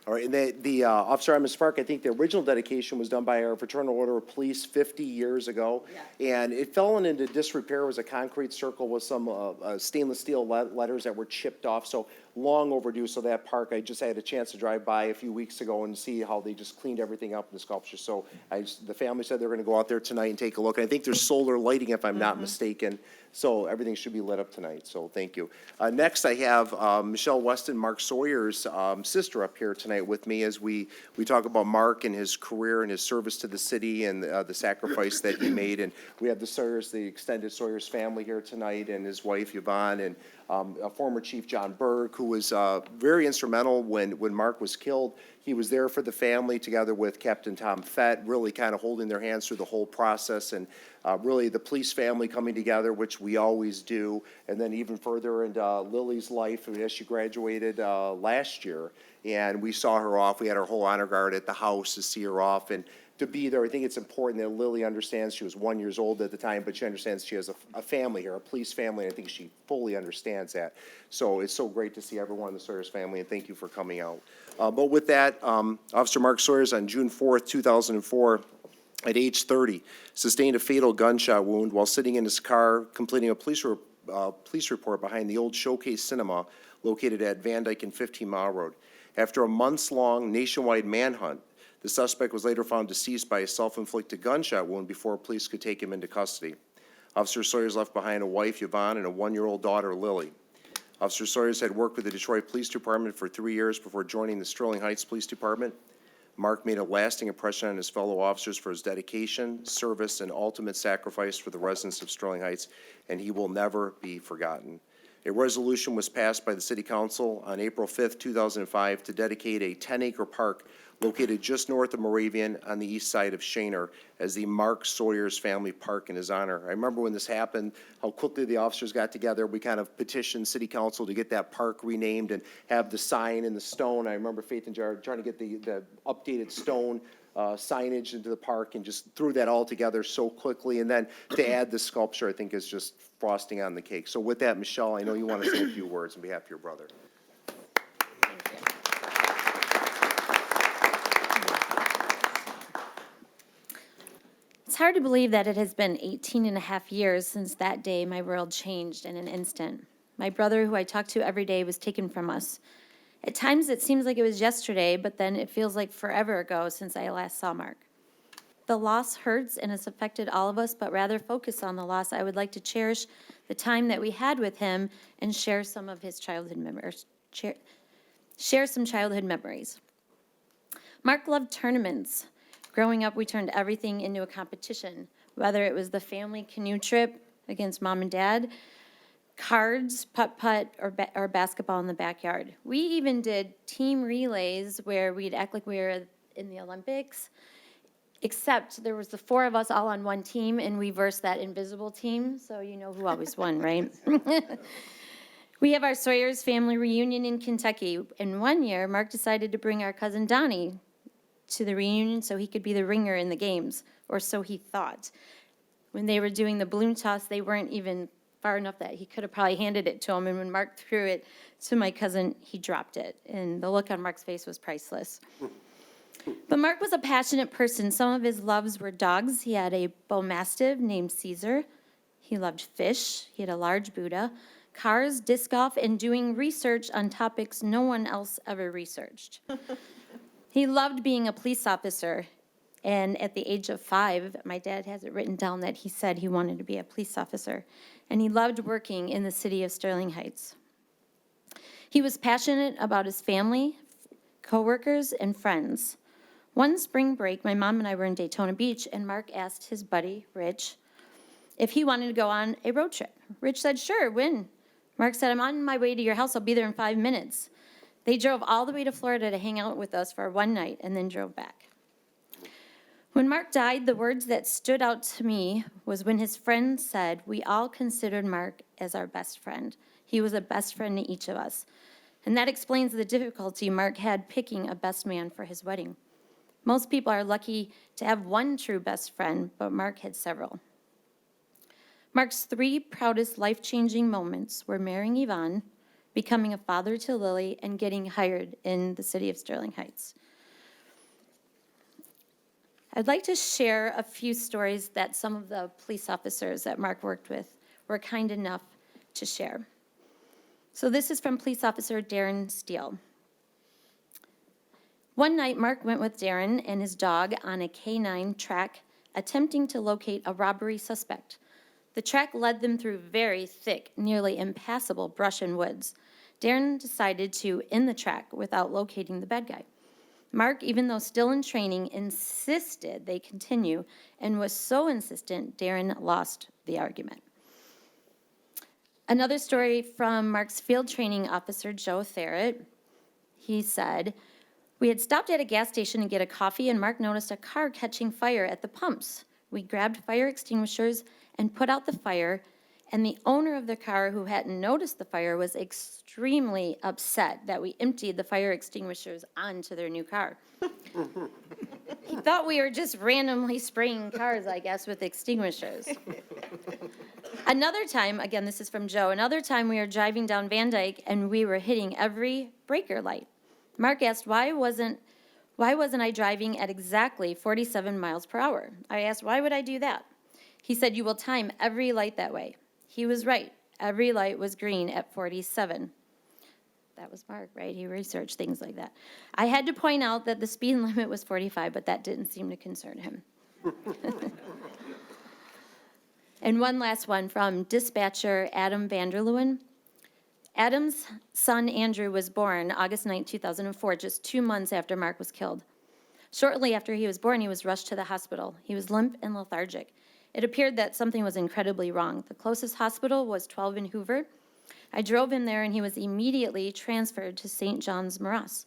Speaker 11: All right, and the Officer Imus Park, I think the original dedication was done by our Fraternal Order of Police 50 years ago. Yeah. And it fell into disrepair. It was a concrete circle with some stainless steel letters that were chipped off, so long overdue. So that park, I just had a chance to drive by a few weeks ago and see how they just cleaned everything up in the sculpture. So the family said they're going to go out there tonight and take a look. And I think there's solar lighting, if I'm not mistaken. So everything should be lit up tonight, so thank you. Next, I have Michelle Weston, Mark Sawyer's sister, up here tonight with me as we talk about Mark and his career and his service to the city and the sacrifice that he made. And we have the Sawyers, the extended Sawyers family here tonight, and his wife Yvonne, and former Chief John Berg, who was very instrumental when Mark was killed. He was there for the family together with Captain Tom Fett, really kind of holding their hands through the whole process, and really the police family coming together, which we always do, and then even further into Lily's life as she graduated last year, and we saw her off. We had our whole honor guard at the house to see her off, and to be there. I think it's important that Lily understands she was 1 year old at the time, but she understands she has a family here, a police family, and I think she fully understands that. So it's so great to see everyone in the Sawyers family, and thank you for coming out. But with that, Officer Mark Sawyers on June 4th, 2004, at age 30, sustained a fatal gunshot wound while sitting in his car completing a police report behind the old Showcase Cinema located at Van Dyke and 15 Mile Road. After a months-long nationwide manhunt, the suspect was later found deceased by a self-inflicted gunshot wound before police could take him into custody. Officer Sawyers left behind a wife, Yvonne, and a 1-year-old daughter, Lily. Officer Sawyers had worked with the Detroit Police Department for 3 years before joining the Sterling Heights Police Department. Mark made a lasting impression on his fellow officers for his dedication, service, and ultimate sacrifice for the residents of Sterling Heights, and he will never be forgotten. A resolution was passed by the City Council on April 5th, 2005 to dedicate a 10-acre park located just north of Moravian on the east side of Shaner, as the Mark Sawyer's Family Park in his honor. I remember when this happened, how quickly the officers got together. We kind of petitioned city council to get that park renamed and have the sign and the stone. I remember Faith and Jar trying to get the updated stone signage into the park, and just threw that all together so quickly. And then to add the sculpture, I think is just frosting on the cake. So with that, Michelle, I know you want to say a few words on behalf of your brother.
Speaker 13: It's hard to believe that it has been 18 and a half years since that day my world changed in an instant. My brother, who I talk to every day, was taken from us. At times it seems like it was yesterday, but then it feels like forever ago since I last saw Mark. The loss hurts and has affected all of us, but rather focus on the loss, I would like to cherish the time that we had with him and share some of his childhood memories. Share some childhood memories. Mark loved tournaments. Growing up, we turned everything into a competition, whether it was the family canoe trip against mom and dad, cards, putt-putt, or basketball in the backyard. We even did team relays where we'd act like we were in the Olympics, except there was the four of us all on one team, and we versed that invisible team, so you know who always won, right? We have our Sawyer's family reunion in Kentucky, and one year, Mark decided to bring our cousin Donnie to the reunion so he could be the ringer in the games, or so he thought. When they were doing the balloon toss, they weren't even far enough that he could have probably handed it to him, and when Mark threw it to my cousin, he dropped it, and the look on Mark's face was priceless. But Mark was a passionate person. Some of his loves were dogs. He had a bull mastiff named Caesar. He loved fish. He had a large Buddha, cars, disc golf, and doing research on topics no one else ever researched. He loved being a police officer, and at the age of 5, my dad has it written down that he said he wanted to be a police officer, and he loved working in the city of Sterling Heights. He was passionate about his family, coworkers, and friends. One spring break, my mom and I were in Daytona Beach, and Mark asked his buddy, Rich, if he wanted to go on a road trip. Rich said, sure, when? Mark said, I'm on my way to your house. I'll be there in 5 minutes. They drove all the way to Florida to hang out with us for one night and then drove back. When Mark died, the words that stood out to me was when his friend said, we all considered Mark as our best friend. He was a best friend to each of us. And that explains the difficulty Mark had picking a best man for his wedding. Most people are lucky to have one true best friend, but Mark had several. Mark's 3 proudest life-changing moments were marrying Yvonne, becoming a father to Lily, and getting hired in the city of Sterling Heights. I'd like to share a few stories that some of the police officers that Mark worked with were kind enough to share. So this is from police officer Darren Steele. One night, Mark went with Darren and his dog on a K9 track, attempting to locate a robbery suspect. The track led them through very thick, nearly impassable brush and woods. Darren decided to end the track without locating the bad guy. Mark, even though still in training, insisted they continue, and was so insistent, Darren lost the argument. Another story from Mark's field training officer, Joe Therrett. He said, we had stopped at a gas station to get a coffee, and Mark noticed a car catching fire at the pumps. We grabbed fire extinguishers and put out the fire, and the owner of the car, who hadn't noticed the fire, was extremely upset that we emptied the fire extinguishers onto their new car. He thought we were just randomly spraying cars, I guess, with extinguishers. Another time, again, this is from Joe, another time we were driving down Van Dyke, and we were hitting every breaker light. Mark asked, why wasn't I driving at exactly 47 miles per hour? I asked, why would I do that? He said, you will time every light that way. He was right. Every light was green at 47. That was Mark, right? He researched things like that. I had to point out that the speed limit was 45, but that didn't seem to concern him. And one last one from dispatcher Adam Vanderleeuwen. Adam's son Andrew was born August 9, 2004, just 2 months after Mark was killed. Shortly after he was born, he was rushed to the hospital. He was limp and lethargic. It appeared that something was incredibly wrong. The closest hospital was 12 in Hoover. I drove him there, and he was immediately transferred to St. John's Morass.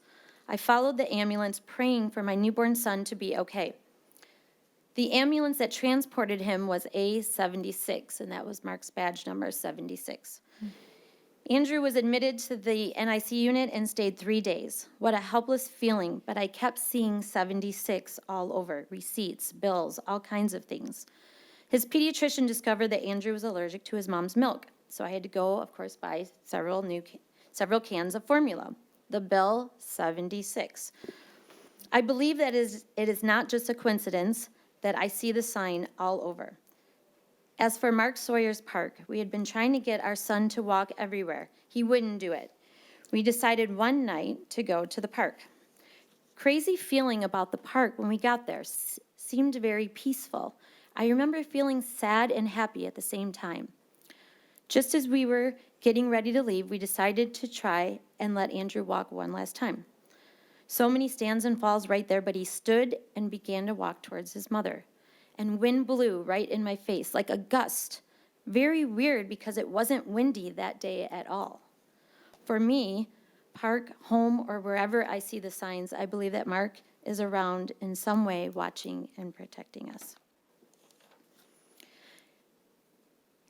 Speaker 13: I followed the ambulance, praying for my newborn son to be okay. The ambulance that transported him was A76, and that was Mark's badge number, 76. Andrew was admitted to the NIC unit and stayed 3 days. What a helpless feeling, but I kept seeing 76 all over, receipts, bills, all kinds of things. His pediatrician discovered that Andrew was allergic to his mom's milk, so I had to go, of course, buy several cans of formula. The bill, 76. I believe that it is not just a coincidence that I see the sign all over. As for Mark Sawyer's Park, we had been trying to get our son to walk everywhere. He wouldn't do it. We decided one night to go to the park. Crazy feeling about the park when we got there. Seemed very peaceful. I remember feeling sad and happy at the same time. Just as we were getting ready to leave, we decided to try and let Andrew walk one last time. So many stands and falls right there, but he stood and began to walk towards his mother. And wind blew right in my face like a gust. Very weird because it wasn't windy that day at all. For me, park, home, or wherever I see the signs, I believe that Mark is around in some way watching and protecting us.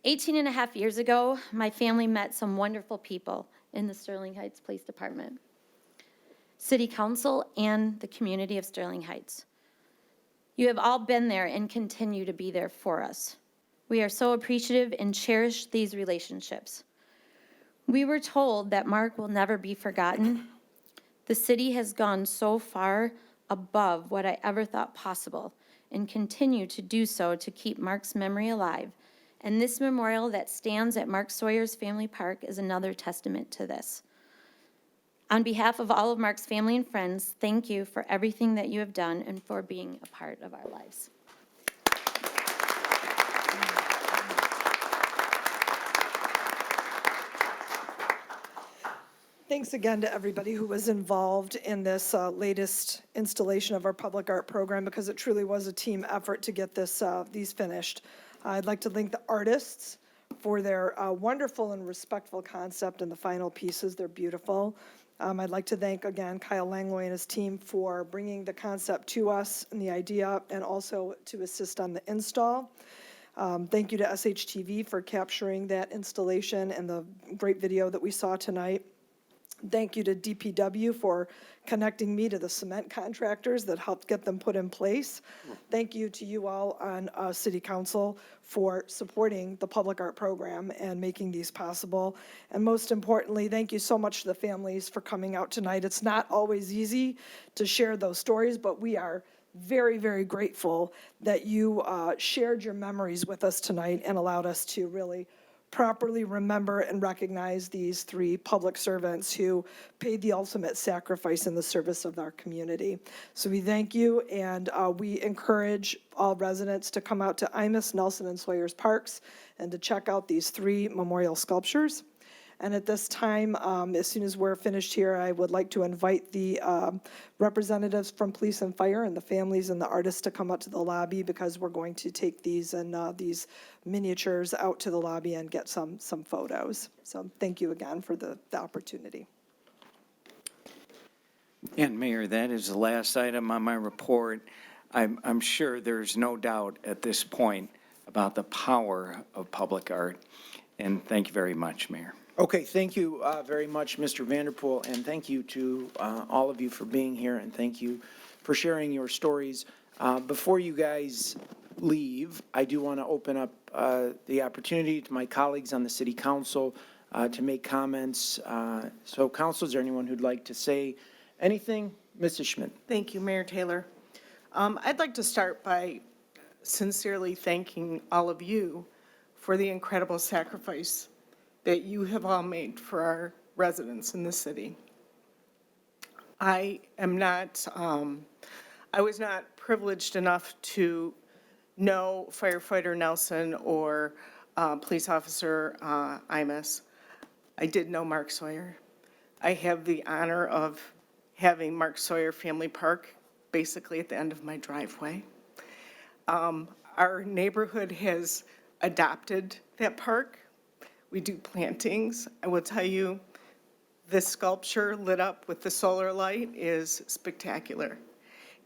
Speaker 13: 18 and a half years ago, my family met some wonderful people in the Sterling Heights Police Department, City Council, and the community of Sterling Heights. You have all been there and continue to be there for us. We are so appreciative and cherish these relationships. We were told that Mark will never be forgotten. The city has gone so far above what I ever thought possible and continue to do so to keep Mark's memory alive. And this memorial that stands at Mark Sawyer's Family Park is another testament to this. On behalf of all of Mark's family and friends, thank you for everything that you have done and for being a part of our lives.
Speaker 6: Thanks again to everybody who was involved in this latest installation of our public art program, because it truly was a team effort to get these finished. I'd like to thank the artists for their wonderful and respectful concept and the final pieces. They're beautiful. I'd like to thank, again, Kyle Langloy and his team for bringing the concept to us and the idea, and also to assist on the install. Thank you to SHTV for capturing that installation and the great video that we saw tonight. Thank you to DPW for connecting me to the cement contractors that helped get them put in place. Thank you to you all on City Council for supporting the public art program and making these possible. And most importantly, thank you so much to the families for coming out tonight. It's not always easy to share those stories, but we are very, very grateful that you shared your memories with us tonight and allowed us to really properly remember and recognize these three public servants who paid the ultimate sacrifice in the service of our community. So we thank you, and we encourage all residents to come out to Imus, Nelson, and Sawyer's Parks and to check out these three memorial sculptures. And at this time, as soon as we're finished here, I would like to invite the representatives from police and fire and the families and the artists to come up to the lobby, because we're going to take these and these miniatures out to the lobby and get some photos. So thank you again for the opportunity.
Speaker 5: And Mayor, that is the last item on my report. I'm sure there's no doubt at this point about the power of public art. And thank you very much, Mayor.
Speaker 1: Okay, thank you very much, Mr. Vanderpool, and thank you to all of you for being here, and thank you for sharing your stories. Before you guys leave, I do want to open up the opportunity to my colleagues on the City Council to make comments. So, Council, is there anyone who'd like to say anything? Mrs. Schmidt.
Speaker 14: Thank you, Mayor Taylor. I'd like to start by sincerely thanking all of you for the incredible sacrifice that you have all made for our residents in the city. I was not privileged enough to know firefighter Nelson or police officer Imus. I did know Mark Sawyer. I have the honor of having Mark Sawyer Family Park basically at the end of my driveway. Our neighborhood has adopted that park. We do plantings. I will tell you, this sculpture lit up with the solar light is spectacular.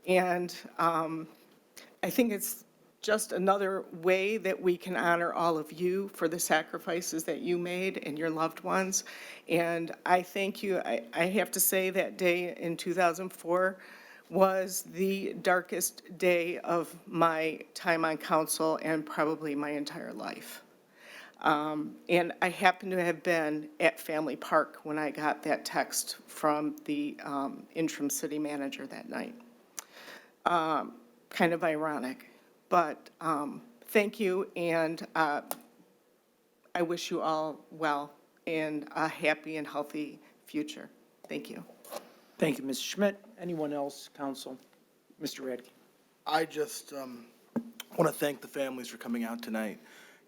Speaker 14: And I think it's just another way that we can honor all of you for the sacrifices that you made and your loved ones. And I thank you. I have to say that day in 2004 was the darkest day of my time on council and probably my entire life. And I happened to have been at Family Park when I got that text from the interim city manager that night. Kind of ironic, but thank you, and I wish you all well and a happy and healthy future. Thank you.
Speaker 1: Thank you, Ms. Schmidt. Anyone else, council? Mr. Radke.
Speaker 15: I just want to thank the families for coming out tonight.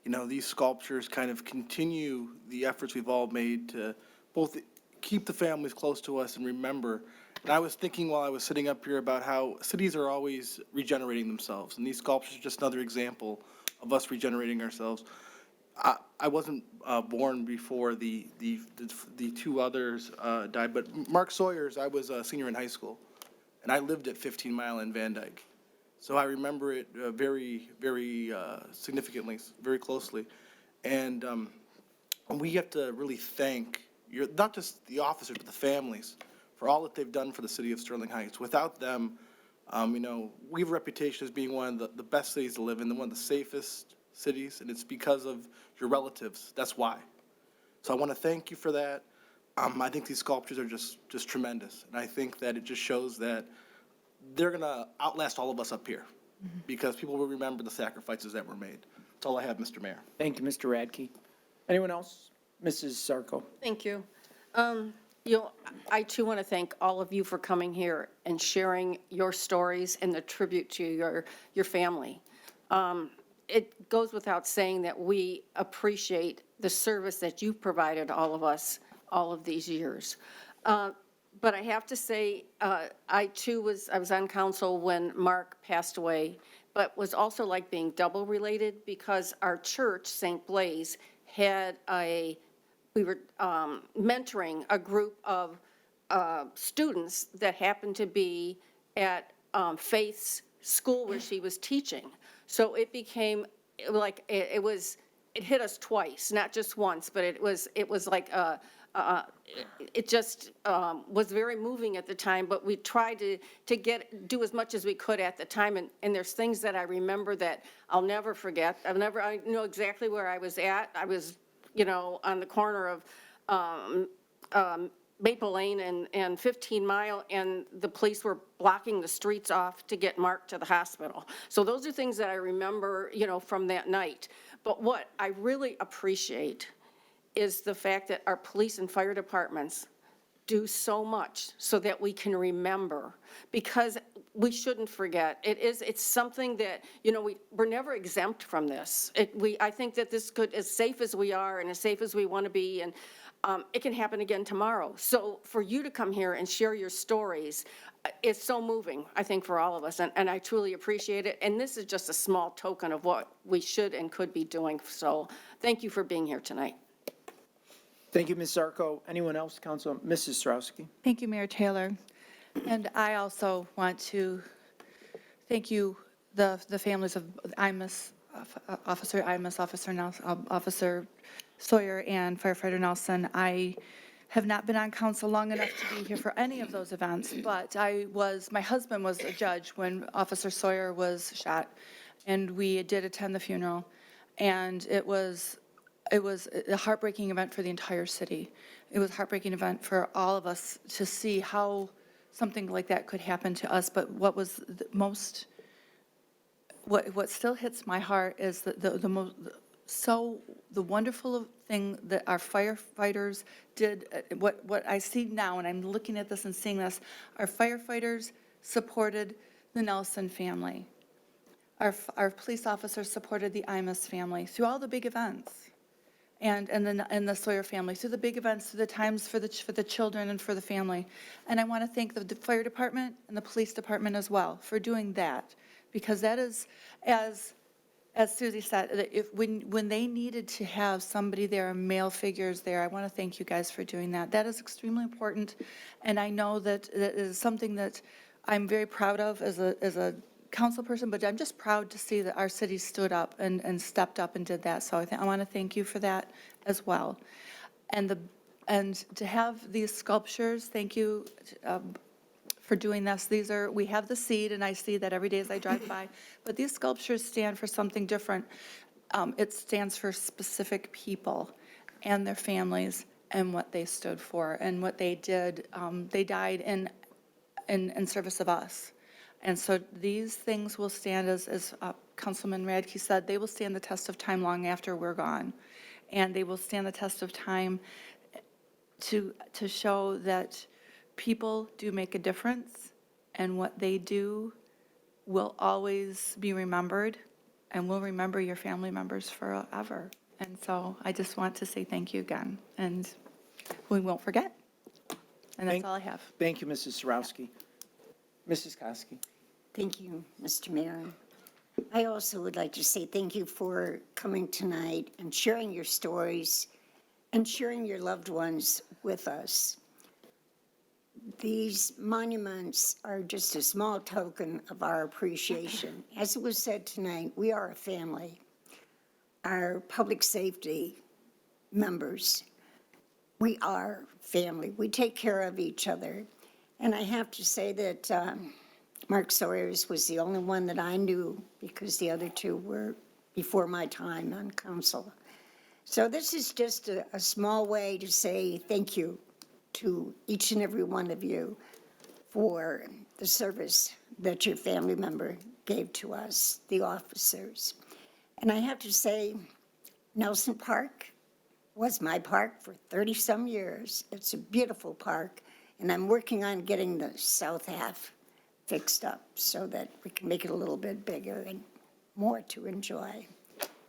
Speaker 15: You know, these sculptures kind of continue the efforts we've all made to both keep the families close to us and remember. And I was thinking while I was sitting up here about how cities are always regenerating themselves, and these sculptures are just another example of us regenerating ourselves. I wasn't born before the two others died, but Mark Sawyer's, I was a senior in high school, and I lived at 15 Mile in Van Dyke. So I remember it very, very significantly, very closely. And we have to really thank not just the officers, but the families for all that they've done for the city of Sterling Heights. Without them, you know, we have a reputation as being one of the best cities to live in, one of the safest cities, and it's because of your relatives. That's why. So I want to thank you for that. I think these sculptures are just tremendous, and I think that it just shows that they're going to outlast all of us up here because people will remember the sacrifices that were made. That's all I have, Mr. Mayor.
Speaker 1: Thank you, Mr. Radke. Anyone else? Mrs. Sarko.
Speaker 16: Thank you. I too want to thank all of you for coming here and sharing your stories and the tribute to your family. It goes without saying that we appreciate the service that you've provided all of us all of these years. But I have to say, I was on council when Mark passed away, but was also like being double related because our church, St. Blaise, had we were mentoring a group of students that happened to be at Faith's school where she was teaching. So it became like, it hit us twice, not just once, but it was like it just was very moving at the time, but we tried to do as much as we could at the time, and there's things that I remember that I'll never forget. I know exactly where I was at. I was, on the corner of Maple Lane and 15 Mile, and the police were blocking the streets off to get Mark to the hospital. So those are things that I remember, from that night. But what I really appreciate is the fact that our police and fire departments do so much so that we can remember, because we shouldn't forget. It's something that, we're never exempt from this. I think that this could, as safe as we are and as safe as we want to be, and it can happen again tomorrow. So for you to come here and share your stories, it's so moving, I think, for all of us, and I truly appreciate it. And this is just a small token of what we should and could be doing. So thank you for being here tonight.
Speaker 1: Thank you, Ms. Sarko. Anyone else, council? Mrs. Strowski.
Speaker 17: Thank you, Mayor Taylor. And I also want to thank you, the families of Officer Nelson, Officer Sawyer, and Firefighter Nelson. I have not been on council long enough to be here for any of those events, but my husband was a judge when Officer Sawyer was shot, and we did attend the funeral, and it was a heartbreaking event for the entire city. It was a heartbreaking event for all of us to see how something like that could happen to us. But what was the most, what still hits my heart is the wonderful thing that our firefighters did. What I see now, and I'm looking at this and seeing this, our firefighters supported the Nelson family. Our police officers supported the Imus family through all the big events. And the Sawyer family, through the big events, through the times for the children and for the family. And I want to thank the fire department and the police department as well for doing that, because that is, as as Susie said, that when they needed to have somebody there, male figures there, I want to thank you guys for doing that. That is extremely important, and I know that is something that I'm very proud of as a council person, but I'm just proud to see that our city stood up and stepped up and did that. So I want to thank you for that as well. And to have these sculptures, thank you for doing this. We have the seed, and I see that every day as I drive by, but these sculptures stand for something different. It stands for specific people and their families and what they stood for and what they did. They died in service of us. And so these things will stand, as Councilman Radke said, they will stand the test of time long after we're gone. And they will stand the test of time to show that people do make a difference, and what they do will always be remembered, and we'll remember your family members forever. And so I just want to say thank you again, and we won't forget. And that's all I have.
Speaker 1: Thank you, Mrs. Sarowski. Mrs. Koski.
Speaker 4: Thank you, Mr. Mayor. I also would like to say thank you for coming tonight and sharing your stories and sharing your loved ones with us. These monuments are just a small token of our appreciation. As it was said tonight, we are a family. Our public safety members, we are family. We take care of each other. And I have to say that Mark Sawyers was the only one that I knew, because the other two were before my time on council. So this is just a small way to say thank you to each and every one of you for the service that your family member gave to us, the officers. And I have to say, Nelson Park was my park for 30-some years. It's a beautiful park, and I'm working on getting the south half fixed up so that we can make it a little bit bigger and more to enjoy.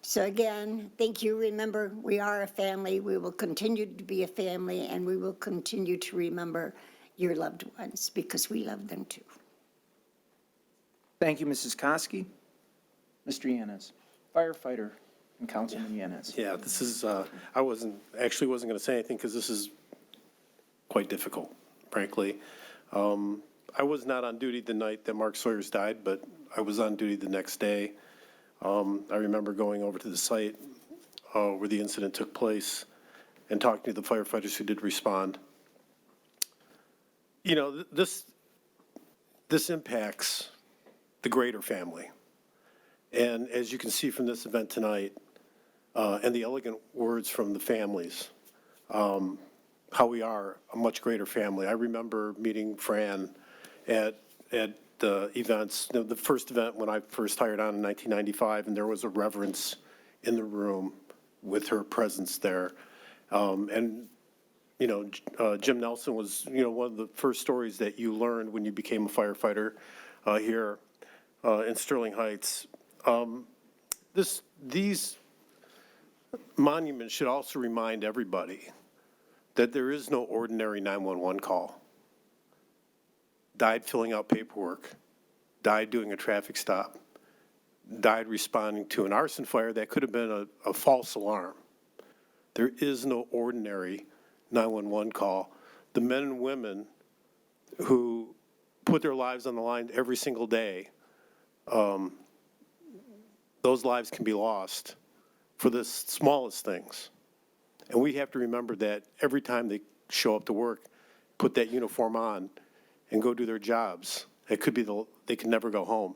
Speaker 4: So again, thank you. Remember, we are a family. We will continue to be a family, and we will continue to remember your loved ones because we love them too.
Speaker 1: Thank you, Mrs. Koski. Mr. Yanez, firefighter and Councilman Yanez.
Speaker 18: Yeah, this is, I wasn't going to say anything because this is quite difficult, frankly. I was not on duty the night that Mark Sawyers died, but I was on duty the next day. I remember going over to the site where the incident took place and talking to the firefighters who did respond. You know, this impacts the greater family. And as you can see from this event tonight, and the elegant words from the families, how we are a much greater family. I remember meeting Fran at the events, the first event when I first hired on in 1995, and there was a reverence in the room with her presence there. And, you know, Jim Nelson was, you know, one of the first stories that you learned when you became a firefighter here in Sterling Heights. These monuments should also remind everybody that there is no ordinary 911 call. Died filling out paperwork, died doing a traffic stop, died responding to an arson fire that could have been a false alarm. There is no ordinary 911 call. The men and women who put their lives on the line every single day, those lives can be lost for the smallest things. And we have to remember that every time they show up to work, put that uniform on, and go do their jobs. It could be they can never go home.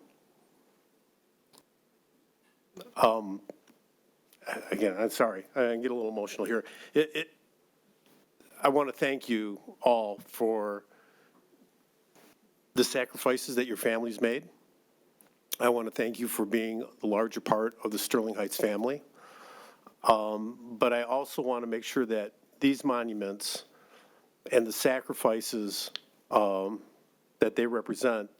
Speaker 18: Again, I'm sorry, I get a little emotional here. I want to thank you all for the sacrifices that your families made. I want to thank you for being the larger part of the Sterling Heights family. But I also want to make sure that these monuments and the sacrifices that they represent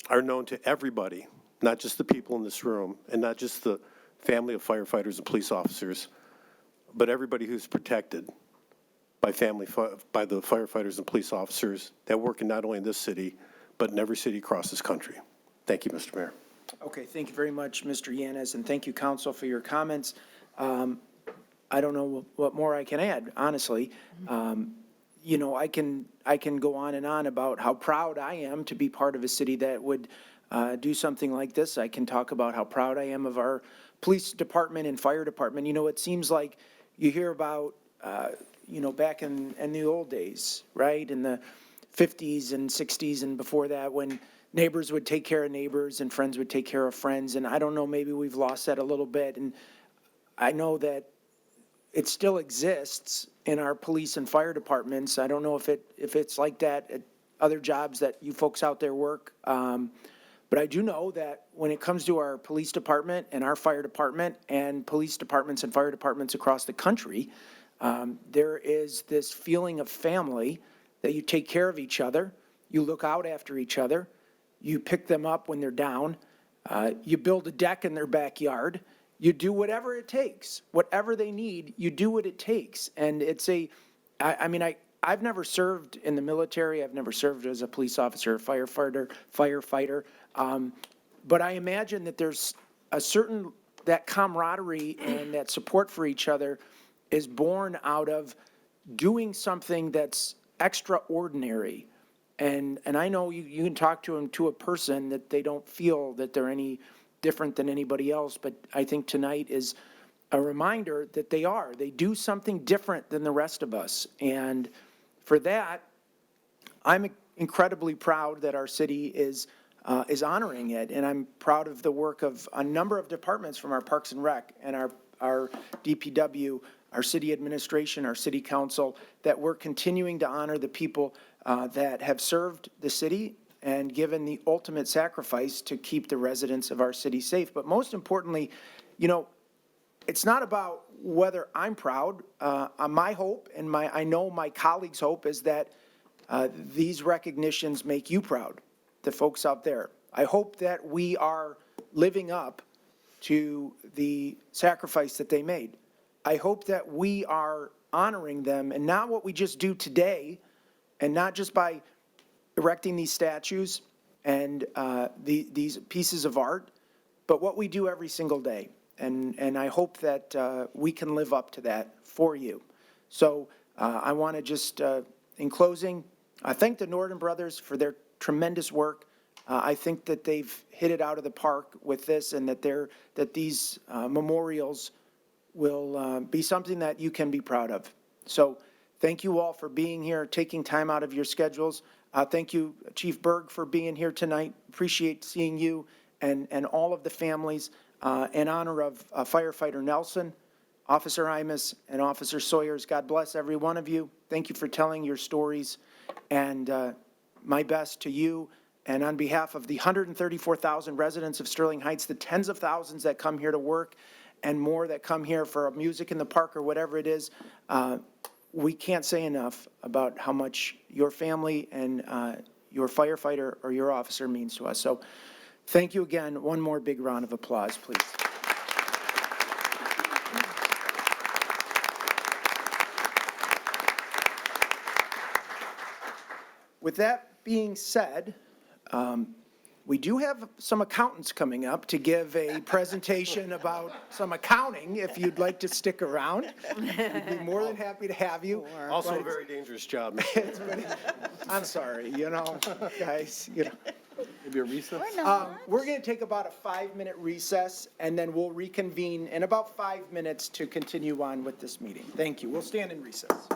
Speaker 18: are known to everybody, not just the people in this room, and not just the family of firefighters and police officers, but everybody who's protected by the firefighters and police officers that work in not only in this city, but in every city across this country. Thank you, Mr. Mayor.
Speaker 1: Okay, thank you very much, Mr. Yanes, and thank you, council, for your comments. I don't know what more I can add, honestly. You know, I can go on and on about how proud I am to be part of a city that would do something like this. I can talk about how proud I am of our police department and fire department. You know, it seems like you hear about, you know, back in the old days, right? In the 50s and 60s and before that, when neighbors would take care of neighbors and friends would take care of friends. And I don't know, maybe we've lost that a little bit. And I know that it still exists in our police and fire departments. I don't know if it's like that at other jobs that you folks out there work. But I do know that when it comes to our police department and our fire department and police departments and fire departments across the country, there is this feeling of family that you take care of each other, you look out after each other, you pick them up when they're down, you build a deck in their backyard, you do whatever it takes, whatever they need, you do what it takes. And it's I've never served in the military. I've never served as a police officer, firefighter. But I imagine that there's a certain, that camaraderie and that support for each other is born out of doing something that's extraordinary. And I know you can talk to them to a person that they don't feel that they're any different than anybody else. But I think tonight is a reminder that they do something different than the rest of us. And for that, I'm incredibly proud that our city is honoring it. And I'm proud of the work of a number of departments from our Parks and Rec and our DPW, our city administration, our city council, that we're continuing to honor the people that have served the city and given the ultimate sacrifice to keep the residents of our city safe. But most importantly, you know, it's not about whether I'm proud. My hope and I know my colleagues' hope is that these recognitions make you proud, the folks out there. I hope that we are living up to the sacrifice that they made. I hope that we are honoring them, and not what we just do today, and not just by erecting these statues and these pieces of art, but what we do every single day. And I hope that we can live up to that for you. So I want to just, in closing, I thank the Norton brothers for their tremendous work. I think that they've hit it out of the park with this, and that these memorials will be something that you can be proud of. So thank you all for being here, taking time out of your schedules. Thank you, Chief Berg, for being here tonight. Appreciate seeing you and all of the families. In honor of Firefighter Nelson, Officer Imus, and Officer Sawyers, God bless every one of you. Thank you for telling your stories, and my best to you. And on behalf of the 134,000 residents of Sterling Heights, the tens of thousands that come here to work, and more that come here for music in the park or whatever it is, we can't say enough about how much your family and your firefighter or your officer means to us. So thank you again. One more big round of applause, please. With that being said, we do have some accountants coming up to give a presentation about some accounting, if you'd like to stick around. We'd be more than happy to have you.
Speaker 18: Also a very dangerous job.
Speaker 1: I'm sorry, you know, guys, you know.
Speaker 15: Maybe a recess?
Speaker 1: We're going to take about a 5-minute recess, and then we'll reconvene in about 5 minutes to continue on with this meeting. Thank you. We'll stand in recess.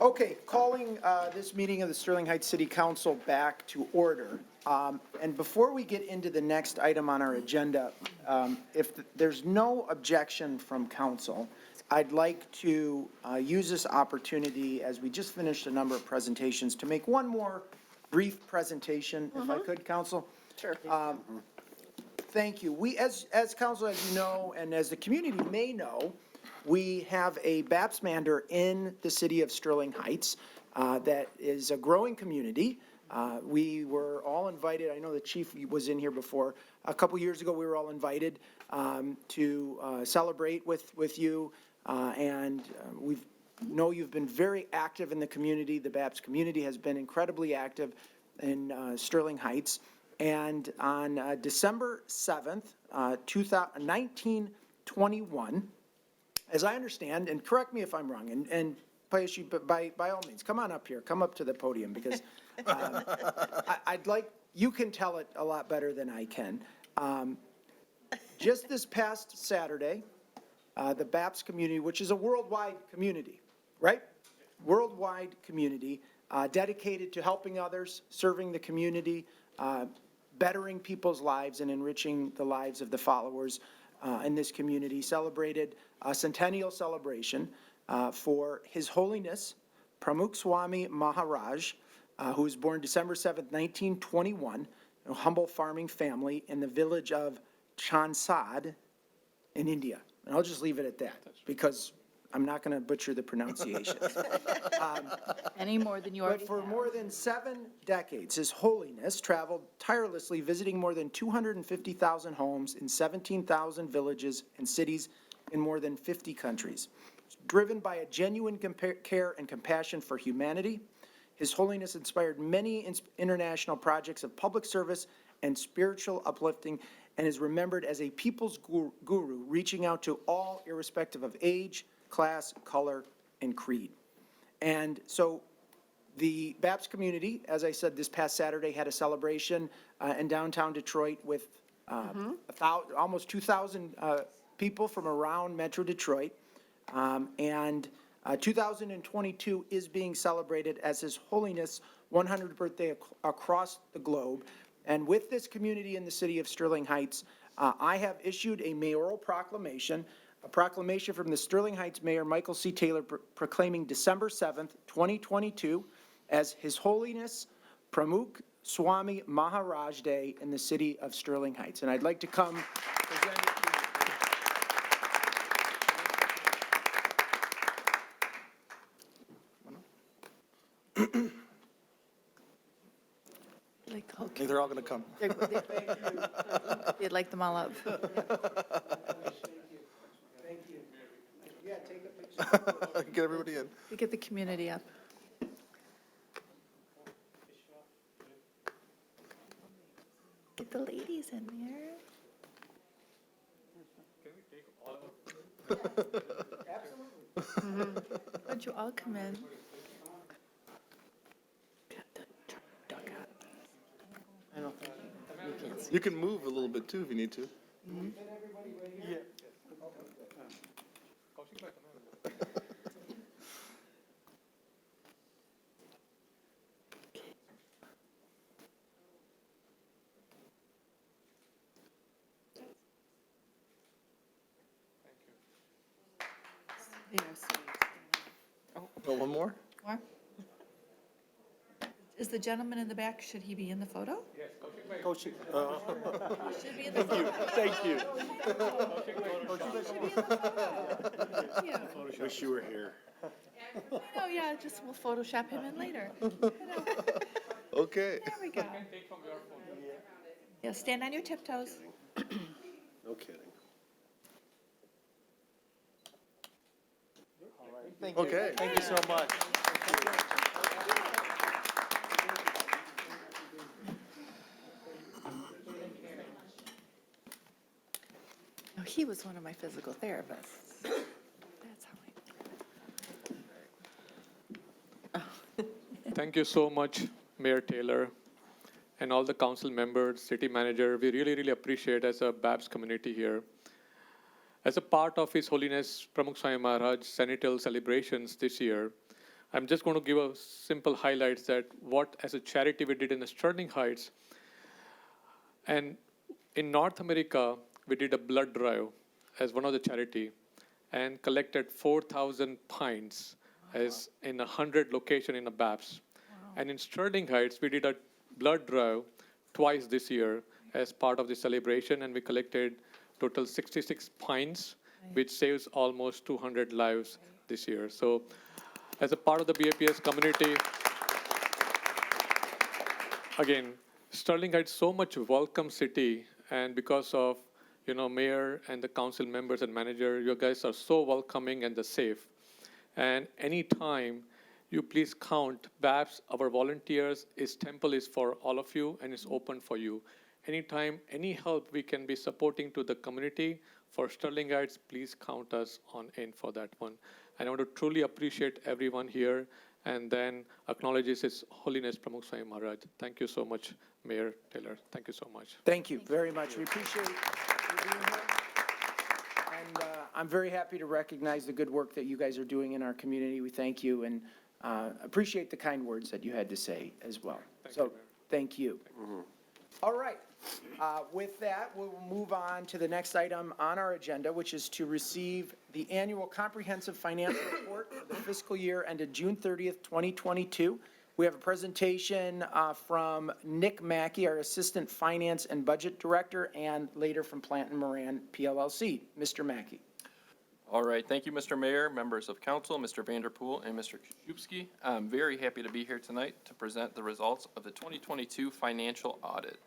Speaker 1: Okay, calling this meeting of the Sterling Heights City Council back to order. And before we get into the next item on our agenda, if there's no objection from council, I'd like to use this opportunity, as we just finished a number of presentations, to make one more brief presentation, if I could, council.
Speaker 12: Sure.
Speaker 1: Thank you. We, as council, as you know, and as the community may know, we have a Bapsmander in the city of Sterling Heights that is a growing community. We were all invited, I know the chief was in here before, a couple years ago, we were all invited to celebrate with you, and we know you've been very active in the community. The Baps community has been incredibly active in Sterling Heights. And on December 7th, 1921, as I understand, and correct me if I'm wrong, and Payashi, by all means, come on up here, come up to the podium, because I'd like, you can tell it a lot better than I can. Just this past Saturday, the Baps community, which is a worldwide community, right? Worldwide community, dedicated to helping others, serving the community, bettering people's lives and enriching the lives of the followers in this community, celebrated a centennial celebration for His Holiness Pramukh Swami Maharaj, who was born December 7th, 1921, a humble farming family in the village of Chansad in India. And I'll just leave it at that, because I'm not going to butcher the pronunciation.
Speaker 17: Any more than you already
Speaker 1: But for
Speaker 17: have.
Speaker 1: more than 7 decades, His Holiness traveled tirelessly, visiting more than 250,000 homes in 17,000 villages and cities in more than 50 countries. Driven by a genuine care and compassion for humanity, His Holiness inspired many international projects of public service and spiritual uplifting, and is remembered as a people's guru, reaching out to all irrespective of age, class, color, and creed. And so the Baps community, as I said, this past Saturday had a celebration in downtown Detroit with almost 2,000 people from around Metro Detroit. And 2022 is being celebrated as His Holiness' 100th birthday across the globe. And with this community in the city of Sterling Heights, I have issued a mayoral proclamation, a proclamation from the Sterling Heights Mayor Michael C. Taylor proclaiming December 7th, 2022 as His Holiness Pramukh Swami Maharaj Day in the city of Sterling Heights. And I'd like to come present it to
Speaker 17: Like,
Speaker 15: I think they're all going to come.
Speaker 17: They'd like them all up.
Speaker 1: Thank you. Yeah, take a picture.
Speaker 15: Get everybody in.
Speaker 17: We get the community up. Get the ladies in there. Why'd you all come in?
Speaker 15: You can move a little bit too if you need to. Oh, one more?
Speaker 17: More? Is the gentleman in the back, should he be in the photo?
Speaker 18: Coaching.
Speaker 17: Should be in the photo.
Speaker 18: Thank you.
Speaker 17: Thank you.
Speaker 18: Wish you were here.
Speaker 17: Oh, yeah, just we'll Photoshop him in later.
Speaker 15: Okay.
Speaker 17: There we go. Yeah, stand on your tiptoes.
Speaker 18: No kidding.
Speaker 15: Okay.
Speaker 1: Thank you so much.
Speaker 17: No, he was one of my physical therapists. That's how
Speaker 19: Thank you so much, Mayor Taylor, and all the council members, city manager. We really, really appreciate as a BAPS community here. As a part of His Holiness Pramukh Swami Maharaj Centennial celebrations this year, I'm just going to give a simple highlights that what as a charity we did in the Sterling Heights. And in North America, we did a blood drive as one of the charity and collected 4,000 pints as in 100 location in a BAPS. And in Sterling Heights, we did a blood drive twice this year as part of the celebration, and we collected total 66 pints, which saves almost 200 lives this year. So as a part of the BAPS community, again, Sterling Heights so much welcome city, and because of mayor and the council members and manager, you guys are so welcoming and the safe. And anytime you please count BAPS, our volunteers, temple is for all of you and it's open for you. Anytime, any help we can be supporting to the community for Sterling Heights, please count us in for that one. And I want to truly appreciate everyone here and then acknowledges His Holiness Pramukh Swami Maharaj. Thank you so much, Mayor Taylor. Thank you so much.
Speaker 1: Thank you very much. We appreciate you being here. And I'm very happy to recognize the good work that you guys are doing in our community. We thank you and appreciate the kind words that you had to say as well. Thank you. All right. With that, we will move on to the next item on our agenda, which is to receive the annual comprehensive financial report for the fiscal year ended June 30th, 2022. We have a presentation from Nick Mackey, our Assistant Finance and Budget Director, and later from Plant & Moran, PLLC. Mr. Mackey.
Speaker 20: All right. Thank you, Mr. Mayor, members of council, Mr. Vanderpool, and Mr. Krzyzewski. I'm very happy to be here tonight to present the results of the 2022 financial audit.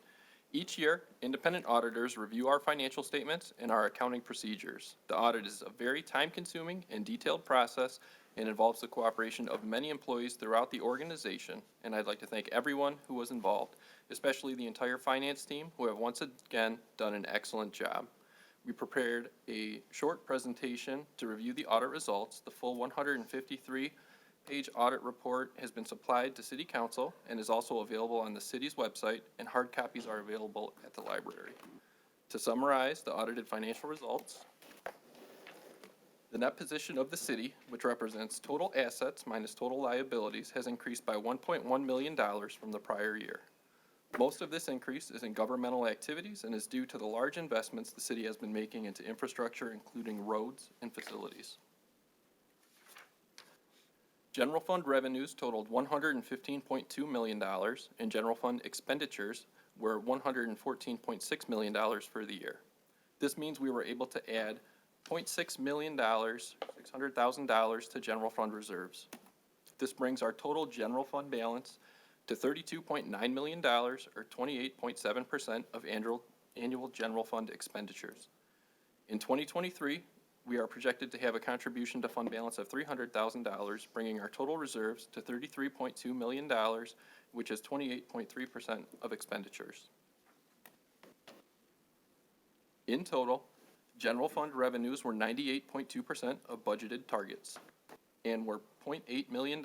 Speaker 20: Each year, independent auditors review our financial statements and our accounting procedures. The audit is a very time-consuming and detailed process and involves the cooperation of many employees throughout the organization, and I'd like to thank everyone who was involved, especially the entire finance team, who have once again done an excellent job. We prepared a short presentation to review the audit results. The full 153-page audit report has been supplied to City Council and is also available on the city's website, and hard copies are available at the library. To summarize the audited financial results, the net position of the city, which represents total assets minus total liabilities, has increased by $1.1 million from the prior year. Most of this increase is in governmental activities and is due to the large investments the city has been making into infrastructure, including roads and facilities. General fund revenues totaled $115.2 million, and general fund expenditures were $114.6 million for the year. This means we were able to add $0.6 million, $600,000 to general fund reserves. This brings our total general fund balance to $32.9 million, or 28.7% of annual general fund expenditures. In 2023, we are projected to have a contribution to fund balance of $300,000, bringing our total reserves to $33.2 million, which is 28.3% of expenditures. In total, general fund revenues were 98.2% of budgeted targets and were $0.8 million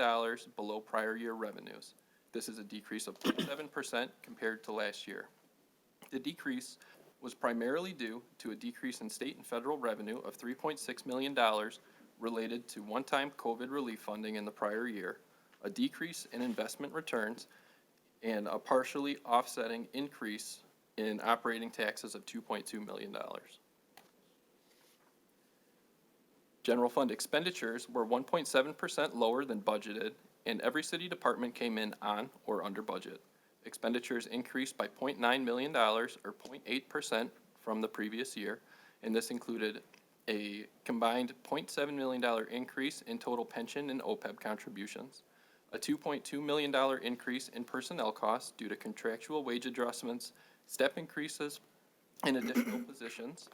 Speaker 20: below prior year revenues. This is a decrease of 0.7% compared to last year. The decrease was primarily due to a decrease in state and federal revenue of $3.6 million related to one-time COVID relief funding in the prior year, a decrease in investment returns, and a partially offsetting increase in operating taxes of $2.2 million. General fund expenditures were 1.7% lower than budgeted, and every city department came in on or under budget. Expenditures increased by $0.9 million, or 0.8% from the previous year, and this included a combined $0.7 million increase in total pension and OPEB contributions, a $2.2 million increase in personnel costs due to contractual wage adjustments, step increases in additional positions,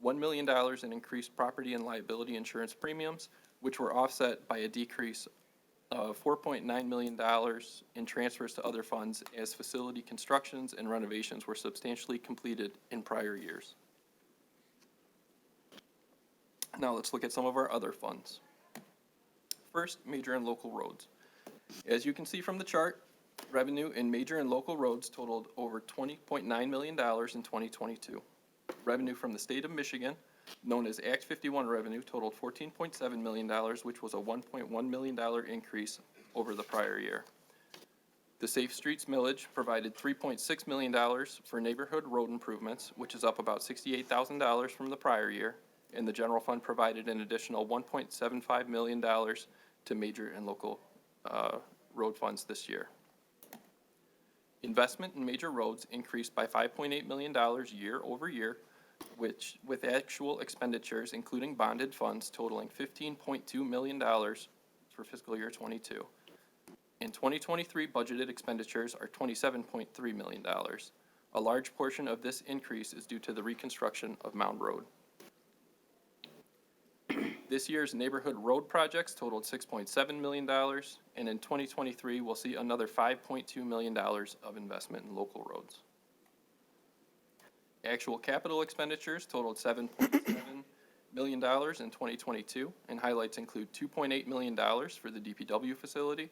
Speaker 20: $1 million in increased property and liability insurance premiums, which were offset by a decrease of $4.9 million in transfers to other funds as facility constructions and renovations were substantially completed in prior years. Now let's look at some of our other funds. First, major and local roads. As you can see from the chart, revenue in major and local roads totaled over $20.9 million in 2022. Revenue from the state of Michigan known as Act 51 revenue, totaled $14.7 million, which was a $1.1 million increase over the prior year. The Safe Streets millage provided $3.6 million for neighborhood road improvements, which is up about $68,000 from the prior year, and the general fund provided an additional $1.75 million to major and local road funds this year. Investment in major roads increased by $5.8 million year over year, which, with actual expenditures, including bonded funds, totaling $15.2 million for fiscal year '22. In 2023, budgeted expenditures are $27.3 million. A large portion of this increase is due to the reconstruction of Mound Road. This year's neighborhood road projects totaled $6.7 million, and in 2023, we'll see another $5.2 million of investment in local roads. Actual capital expenditures totaled $7.7 million in 2022, and highlights include $2.8 million for the DPW facility,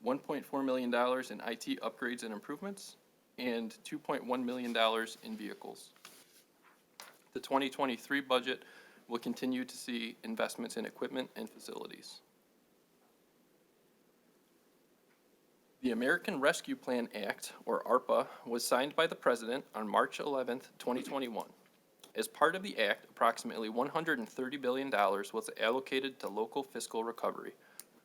Speaker 20: $1.4 million in IT upgrades and improvements, and $2.1 million in vehicles. The 2023 budget will continue to see investments in equipment and facilities. The American Rescue Plan Act, or ARPA, was signed by the President on March 11, 2021. As part of the act, approximately $130 billion was allocated to local fiscal recovery.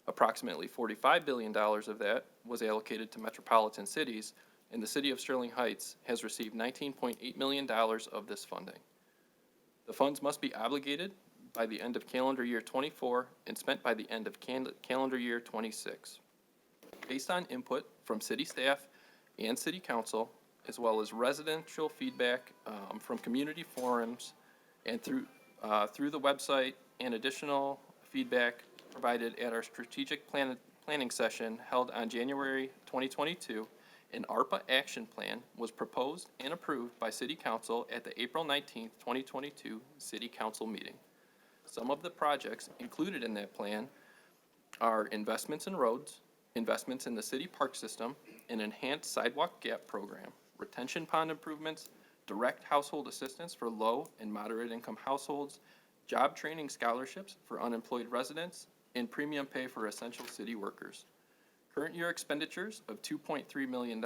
Speaker 20: Approximately $45 billion of that was allocated to metropolitan cities, and the city of Sterling Heights has received $19.8 million of this funding. The funds must be obligated by the end of calendar year '24 and spent by the end of calendar year '26. Based on input from city staff and city council, as well as residential feedback from community forums and through the website, and additional feedback provided at our strategic planning session held on January 2022, an ARPA action plan was proposed and approved by City Council at the April 19, 2022 City Council meeting. Some of the projects included in that plan are investments in roads, investments in the city park system, an enhanced sidewalk gap program, retention pond improvements, direct household assistance for low and moderate income households, job training scholarships for unemployed residents, and premium pay for essential city workers. Current year expenditures of $2.3 million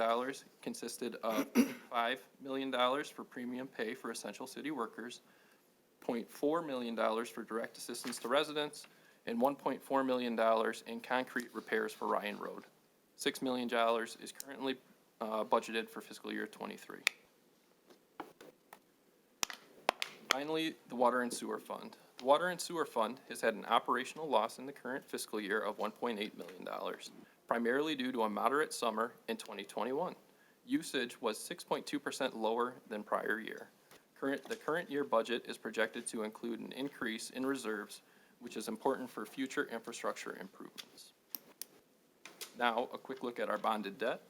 Speaker 20: consisted of $5 million for premium pay for essential city workers, $0.4 million for direct assistance to residents, and $1.4 million in concrete repairs for Ryan Road. $6 million is currently budgeted for fiscal year '23. Finally, the Water and Sewer Fund. The Water and Sewer Fund has had an operational loss in the current fiscal year of $1.8 million, primarily due to a moderate summer in 2021. Usage was 6.2% lower than prior year. The current year budget is projected to include an increase in reserves, which is important for future infrastructure improvements. Now, a quick look at our bonded debt.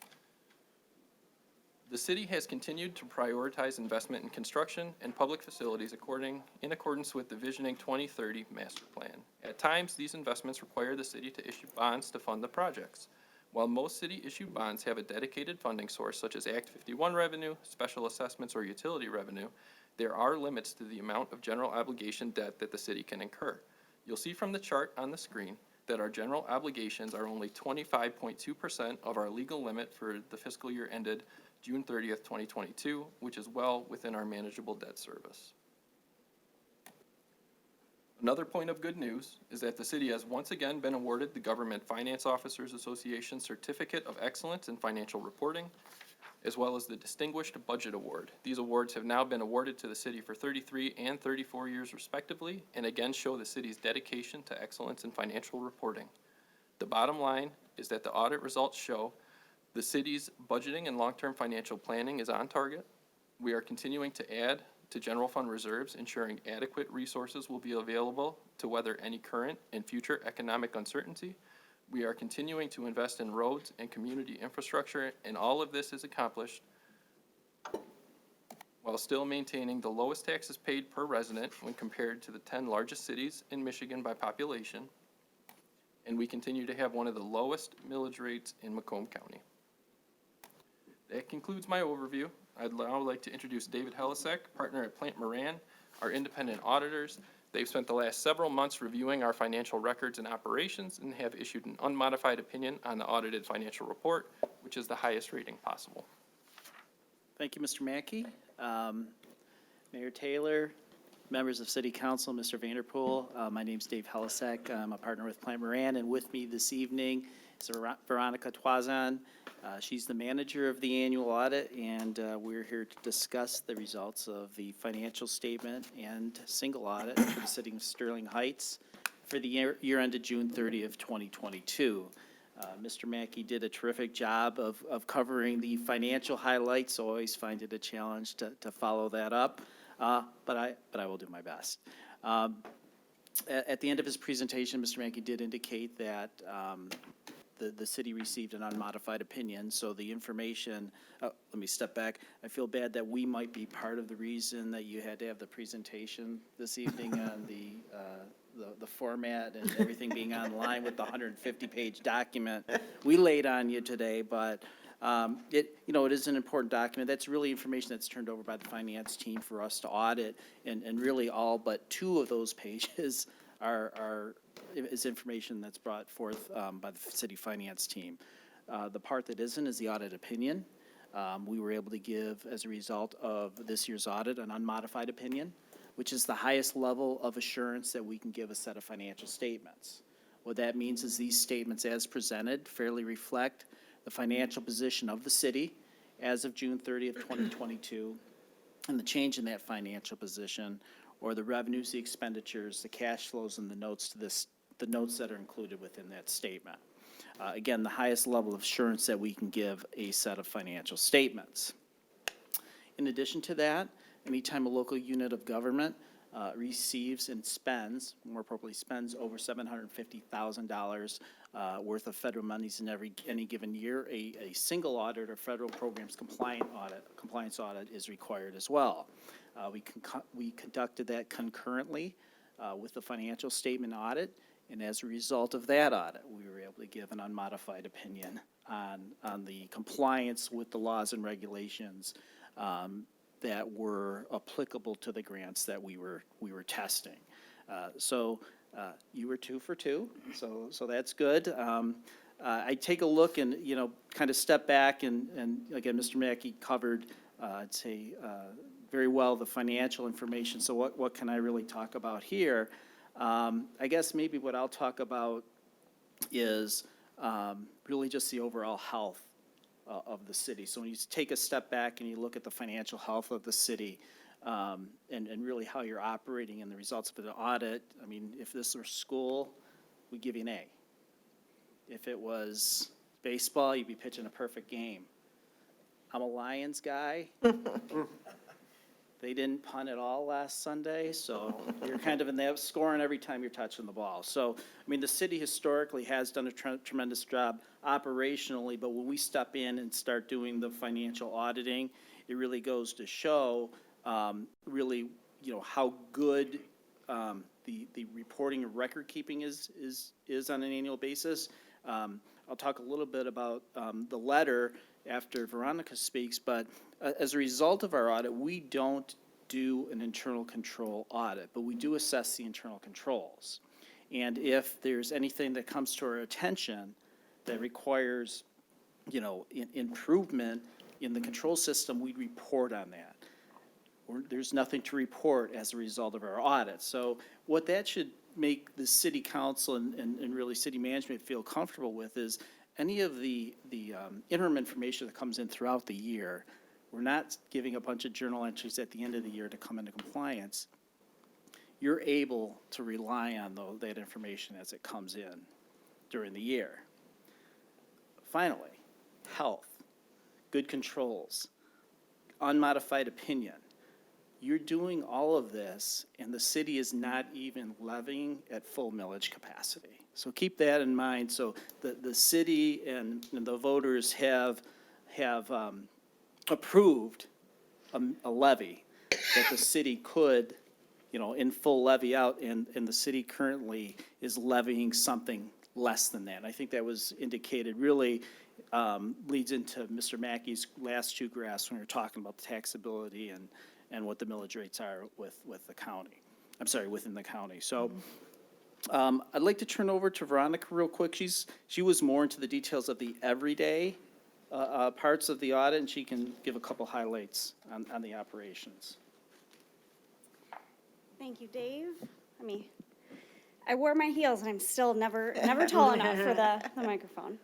Speaker 20: The city has continued to prioritize investment in construction and public facilities in accordance with the Visioning 2030 Master Plan. At times, these investments require the city to issue bonds to fund the projects. While most city-issued bonds have a dedicated funding source, such as Act 51 revenue, special assessments, or utility revenue, there are limits to the amount of general obligation debt that the city can incur. You'll see from the chart on the screen that our general obligations are only 25.2% of our legal limit for the fiscal year ended June 30th, 2022, which is well within our manageable debt service. Another point of good news is that the city has once again been awarded the Government Finance Officers Association Certificate of Excellence in Financial Reporting, as well as the Distinguished Budget Award. These awards have now been awarded to the city for 33 and 34 years respectively, and again show the city's dedication to excellence in financial reporting. The bottom line is that the audit results show the city's budgeting and long-term financial planning is on target. We are continuing to add to general fund reserves, ensuring adequate resources will be available to weather any current and future economic uncertainty. We are continuing to invest in roads and community infrastructure, and all of this is accomplished while still maintaining the lowest taxes paid per resident when compared to the 10 largest cities in Michigan by population. And we continue to have one of the lowest millage rates in Macomb County. That concludes my overview. I'd now like to introduce David Helisek, partner at Plant Moran, our independent auditors. They've spent the last several months reviewing our financial records and operations and have issued an unmodified opinion on the audited financial report, which is the highest rating possible.
Speaker 21: Thank you, Mr. Mackey. Mayor Taylor, members of City Council, Mr. Vanderpool. My name's Dave Helisek. I'm a partner with Plant Moran, and with me this evening is Veronica Toisan. She's the manager of the annual audit, and we're here to discuss the results of the financial statement and single audit for the City of Sterling Heights for the year ended June 30th, 2022. Mr. Mackey did a terrific job of covering the financial highlights. Always find it a challenge to follow that up, but I will do my best. At the end of his presentation, Mr. Mackey did indicate that the city received an unmodified opinion, so the information, let me step back. I feel bad that we might be part of the reason that you had to have the presentation this evening on the format and everything being online with the 150-page document. We laid on you today, but it is an important document. That's really information that's turned over by the finance team for us to audit, and really all but 2 of those pages is information that's brought forth by the city finance team. The part that isn't is the audit opinion. We were able to give, as a result of this year's audit, an unmodified opinion, which is the highest level of assurance that we can give a set of financial statements. What that means is these statements, as presented, fairly reflect the financial position of the city as of June 30th, 2022, and the change in that financial position, or the revenues, the expenditures, the cash flows, and the notes that are included within that statement. Again, the highest level of assurance that we can give a set of financial statements. In addition to that, anytime a local unit of government receives and spends, more appropriately spends over $750,000 worth of federal monies in any given year, a single audit or federal programs compliance audit is required as well. We conducted that concurrently with the financial statement audit, and as a result of that audit, we were able to give an unmodified opinion on the compliance with the laws and regulations that were applicable to the grants that we were testing. So you were 2 for 2, so that's good. I take a look and, kind of step back and again, Mr. Mackey covered, I'd say, very well the financial information. So what can I really talk about here? I guess maybe what I'll talk about is really just the overall health of the city. So when you take a step back and you look at the financial health of the city, and really how you're operating and the results of the audit, I mean, if this were school, we'd give you an A. If it was baseball, you'd be pitching a perfect game. I'm a Lions guy. They didn't punt at all last Sunday, so you're kind of in there scoring every time you're touching the ball. So, I mean, the city historically has done a tremendous job operationally, but when we step in and start doing the financial auditing, it really goes to show really, how good the reporting and record keeping is on an annual basis. I'll talk a little bit about the letter after Veronica speaks, but as a result of our audit, we don't do an internal control audit, but we do assess the internal controls. And if there's anything that comes to our attention that requires, improvement in the control system, we report on that. There's nothing to report as a result of our audit. So what that should make the city council and really city management feel comfortable with is any of the interim information that comes in throughout the year, we're not giving a bunch of journal entries at the end of the year to come into compliance. You're able to rely on that information as it comes in during the year. Finally, health, good controls, unmodified opinion. You're doing all of this, and the city is not even levying at full millage capacity. So keep that in mind. So the city and the voters have approved a levy that the city could, in full levy out, and the city currently is levying something less than that. And I think that was indicated really leads into Mr. Mackey's last 2 graphs when we were talking about the taxability and what the millage rates are with the county. I'm sorry, within the county. So I'd like to turn over to Veronica real quick. She was more into the details of the everyday parts of the audit, and she can give a couple highlights on the operations.
Speaker 3: Thank you, Dave. I wore my heels and I'm still never tall enough for the microphone.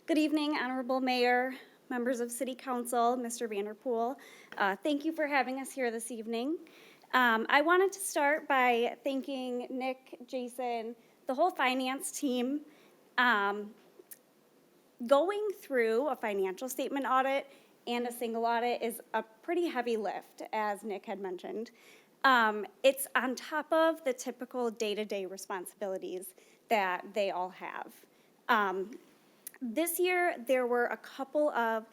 Speaker 3: Good evening, Honorable Mayor, members of City Council, Mr. Vanderpool. Thank you for having us here this evening. I wanted to start by thanking Nick, Jason, the whole finance team. Going through a financial statement audit and a single audit is a pretty heavy lift, as Nick had mentioned. It's on top of the typical day-to-day responsibilities that they all have. This year, there were a couple of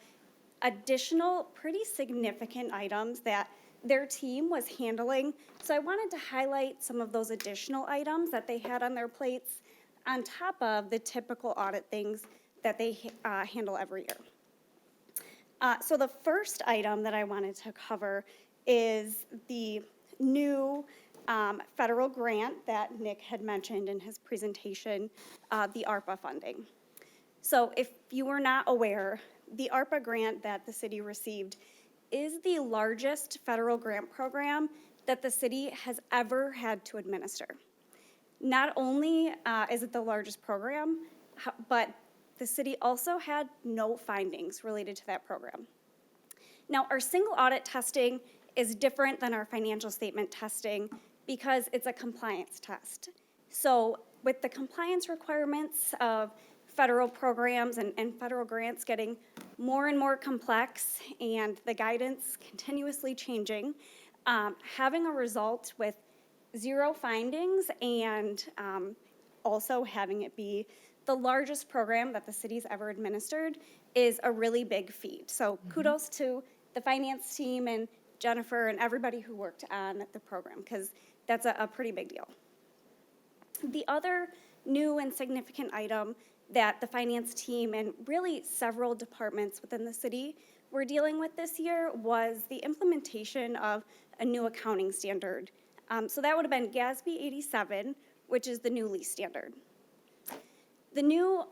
Speaker 3: additional pretty significant items that their team was handling. So I wanted to highlight some of those additional items that they had on their plates on top of the typical audit things that they handle every year. So the first item that I wanted to cover is the new federal grant that Nick had mentioned in his presentation, the ARPA funding. So if you were not aware, the ARPA grant that the city received is the largest federal grant program that the city has ever had to administer. Not only is it the largest program, but the city also had no findings related to that program. Now, our single audit testing is different than our financial statement testing because it's a compliance test. So with the compliance requirements of federal programs and federal grants getting more and more complex and the guidance continuously changing, having a result with 0 findings and also having it be the largest program that the city's ever administered is a really big feat. So kudos to the finance team and Jennifer and everybody who worked on the program, because that's a pretty big deal. The other new and significant item that the finance team and really several departments within the city were dealing with this year was the implementation of a new accounting standard. So that would have been GASB 87, which is the new lease standard. The new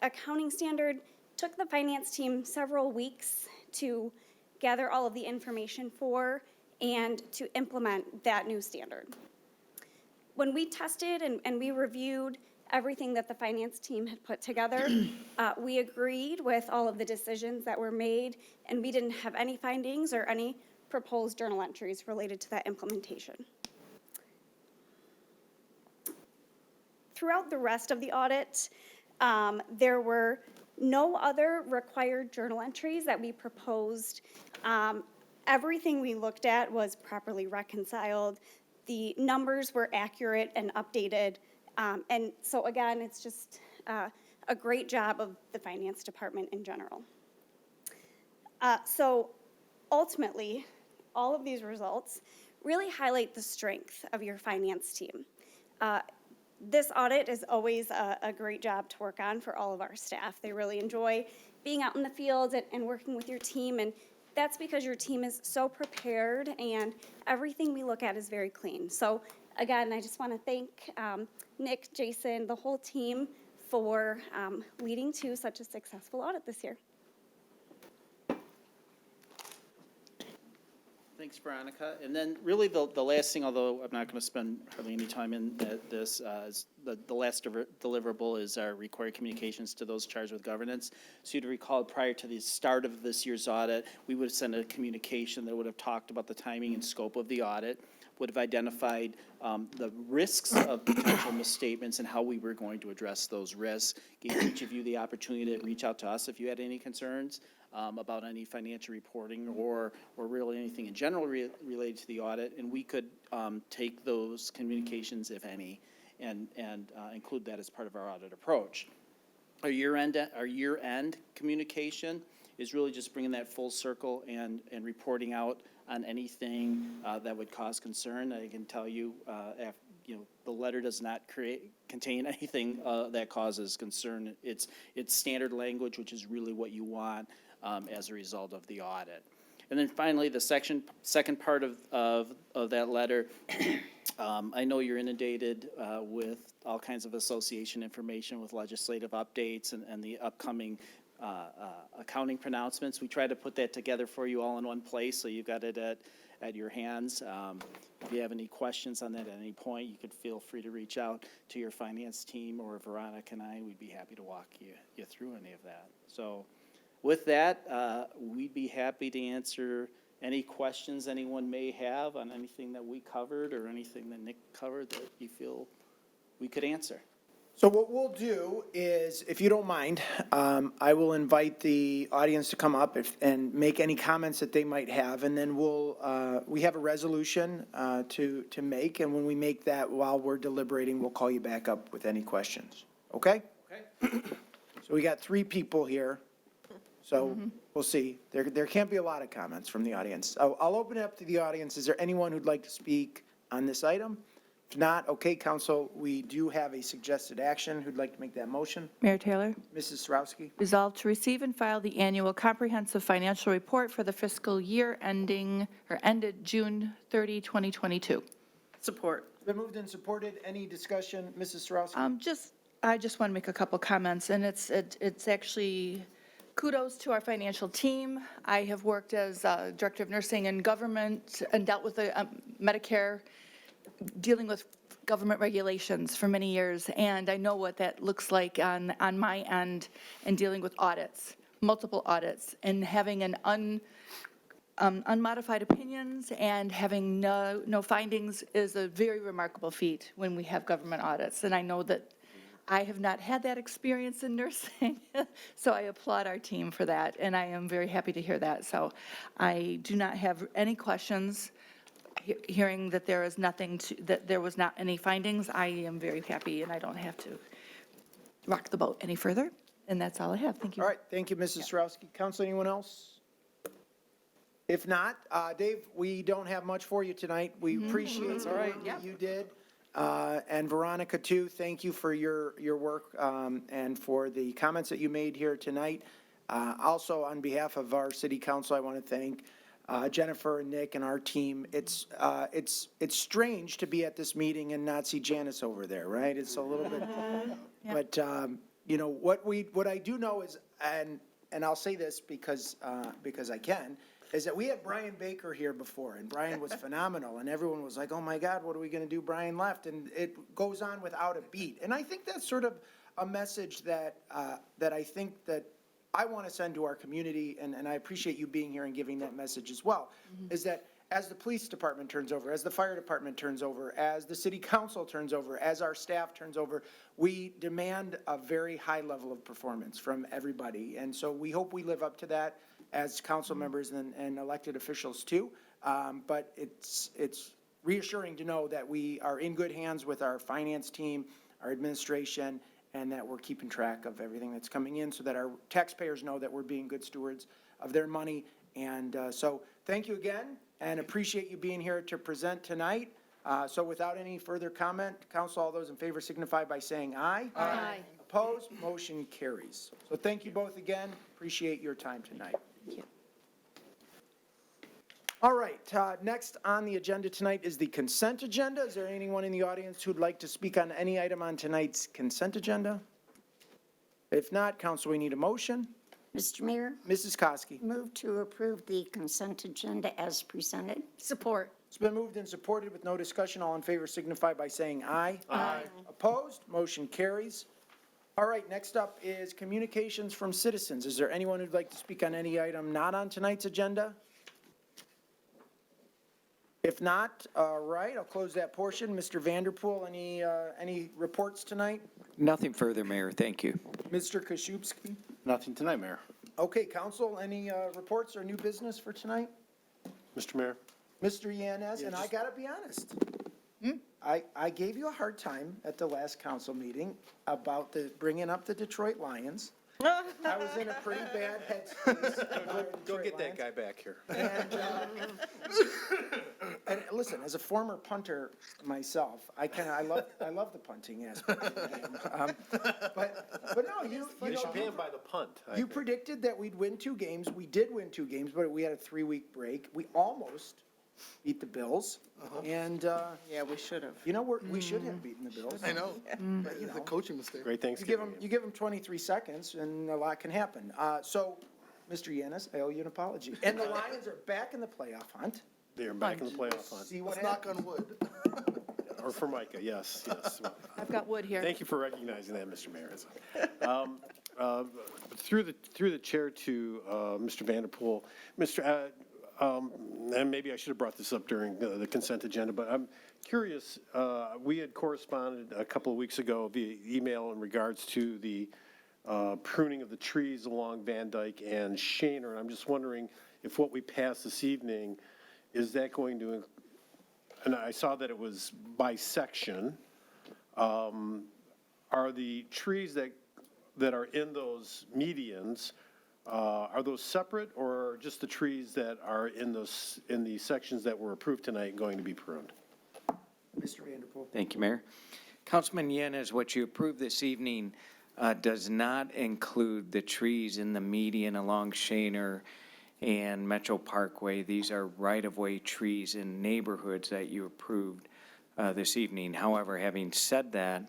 Speaker 3: accounting standard took the finance team several weeks to gather all of the information for and to implement that new standard. When we tested and we reviewed everything that the finance team had put together, we agreed with all of the decisions that were made, and we didn't have any findings or any proposed journal entries related to that implementation. Throughout the rest of the audit, there were no other required journal entries that we proposed. Everything we looked at was properly reconciled. The numbers were accurate and updated. And so again, it's just a great job of the finance department in general. So ultimately, all of these results really highlight the strength of your finance team. This audit is always a great job to work on for all of our staff. They really enjoy being out in the field and working with your team, and that's because your team is so prepared and everything we look at is very clean. So again, I just want to thank Nick, Jason, the whole team for leading to such a successful audit this year.
Speaker 21: Thanks, Veronica. And then really the last thing, although I'm not going to spend hardly any time in this, is the last deliverable is our required communications to those charged with governance. So you'd recall prior to the start of this year's audit, we would have sent a communication that would have talked about the timing and scope of the audit, would have identified the risks of potential misstatements and how we were going to address those risks. Gave each of you the opportunity to reach out to us if you had any concerns about any financial reporting or really anything in general related to the audit, and we could take those communications, if any, and include that as part of our audit approach. Our year-end communication is really just bringing that full circle and reporting out on anything that would cause concern. I can tell you, the letter does not contain anything that causes concern. It's standard language, which is really what you want as a result of the audit. And then finally, the second part of that letter, I know you're inundated with all kinds of association information with legislative updates and the upcoming accounting pronouncements. We try to put that together for you all in one place, so you've got it at your hands. If you have any questions on that at any point, you could feel free to reach out to your finance team or Veronica and I. We'd be happy to walk you through any of that. So with that, we'd be happy to answer any questions anyone may have on anything that we covered or anything that Nick covered that you feel we could answer.
Speaker 1: So what we'll do is, if you don't mind, I will invite the audience to come up and make any comments that they might have, and then we have a resolution to make, and when we make that while we're deliberating, we'll call you back up with any questions. Okay? Okay. So we got 3 people here, so we'll see. There can't be a lot of comments from the audience. I'll open it up to the audience. Is there anyone who'd like to speak on this item? If not, okay, council, we do have a suggested action. Who'd like to make that motion?
Speaker 17: Mayor Taylor,
Speaker 1: Mrs. Sarowski.
Speaker 17: resolved to receive and file the annual comprehensive financial report for the fiscal year ended June 30, 2022.
Speaker 14: Support.
Speaker 1: It's been moved and supported. Any discussion? Mrs. Sarowski?
Speaker 17: I just want to make a couple comments, and it's actually kudos to our financial team. I have worked as Director of Nursing and Government and dealt with the Medicare, dealing with government regulations for many years, and I know what that looks like on my end and dealing with audits, multiple audits, and having an unmodified opinions and having no findings is a very remarkable feat when we have government audits. And I know that I have not had that experience in nursing, so I applaud our team for that, and I am very happy to hear that. So I do not have any questions. Hearing that there is that there was not any findings, I am very happy, and I don't have to rock the boat any further. And that's all I have. Thank you.
Speaker 1: All right, thank you, Mrs. Sarowski. Council, anyone else? If not, Dave, we don't have much for you tonight. We appreciate the work that you did. And Veronica, too, thank you for your work and for the comments that you made here tonight. Also, on behalf of our city council, I want to thank Jennifer and Nick and our team. It's strange to be at this meeting and not see Janice over there, right? It's a little bit, but you know, what I do know is, and I'll say this because I can, is that we had Brian Baker here before, and Brian was phenomenal, and everyone was like, oh my God, what are we gonna do? Brian left, and it goes on without a beat. And I think that's sort of a message that I think that I want to send to our community, and I appreciate you being here and giving that message as well, is that as the police department turns over, as the fire department turns over, as the city council turns over, as our staff turns over, we demand a very high level of performance from everybody. And so we hope we live up to that as council members and elected officials too. But it's reassuring to know that we are in good hands with our finance team, our administration, and that we're keeping track of everything that's coming in so that our taxpayers know that we're being good stewards of their money. And so thank you again, and appreciate you being here to present tonight. So without any further comment, council, all those in favor signify by saying aye.
Speaker 16: Aye.
Speaker 1: Opposed, motion carries. So thank you both again. Appreciate your time tonight.
Speaker 16: Thank you.
Speaker 1: All right, next on the agenda tonight is the consent agenda. Is there anyone in the audience who'd like to speak on any item on tonight's consent agenda? If not, council, we need a motion.
Speaker 4: Mr. Mayor,
Speaker 1: Mrs. Koski.
Speaker 4: move to approve the consent agenda as presented.
Speaker 16: Support.
Speaker 1: It's been moved and supported with no discussion. All in favor signify by saying aye. Aye. Opposed? Motion carries. All right, next up is communications from citizens. Is there anyone who'd like to speak on any item not on tonight's agenda? If not, all right, I'll close that portion. Mr. Vanderpool, any reports tonight?
Speaker 5: Nothing further, Mayor. Thank you.
Speaker 1: Mr. Koszubski?
Speaker 18: Nothing tonight, Mayor.
Speaker 1: Okay, council, any reports or new business for tonight?
Speaker 18: Mr. Mayor?
Speaker 1: Mr. Yanez, and I gotta be honest. I gave you a hard time at the last council meeting about bringing up the Detroit Lions. I was in a pretty bad headspace.
Speaker 18: Go get that guy back here.
Speaker 1: And listen, as a former punter myself, I love the punting aspect of the game. But no, no,
Speaker 18: They should pay him by the punt. I
Speaker 1: You
Speaker 18: think.
Speaker 1: predicted that we'd win 2 games. We did win 2 games, but we had a 3-week break. We almost beat the Bills. And,
Speaker 14: Yeah, we should have.
Speaker 1: you know, we should have beaten the Bills.
Speaker 15: I know.
Speaker 1: But, you
Speaker 15: It's a
Speaker 1: know,
Speaker 15: coaching mistake.
Speaker 18: Great
Speaker 1: you give them,
Speaker 18: Thanksgiving.
Speaker 1: 23 seconds and a lot can happen. So, Mr. Yanis, I owe you an apology. And the Lions are back in the playoff hunt.
Speaker 18: They are back in the playoff hunt.
Speaker 1: See what
Speaker 15: Let's knock
Speaker 1: happens.
Speaker 15: on wood.
Speaker 18: Or for Micah, yes, yes.
Speaker 17: I've got wood here.
Speaker 18: Thank you for recognizing that, Mr. Mayor. Through the chair to Mr. Vanderpool, and maybe I should have brought this up during the consent agenda, but I'm curious, we had corresponded a couple of weeks ago via email in regards to the pruning of the trees along Van Dyke and Shaner, and I'm just wondering if what we passed this evening, is that going to, and I saw that it was by section, are the trees that are in those medians, are those separate, or just the trees that are in the sections that were approved tonight going to be pruned?
Speaker 1: Mr. Vanderpool.
Speaker 5: Thank you, Mayor. Councilman Yanes, what you approved this evening does not include the trees in the median along Shaner and Metro Parkway. These are right-of-way trees in neighborhoods that you approved this evening. However, having said that,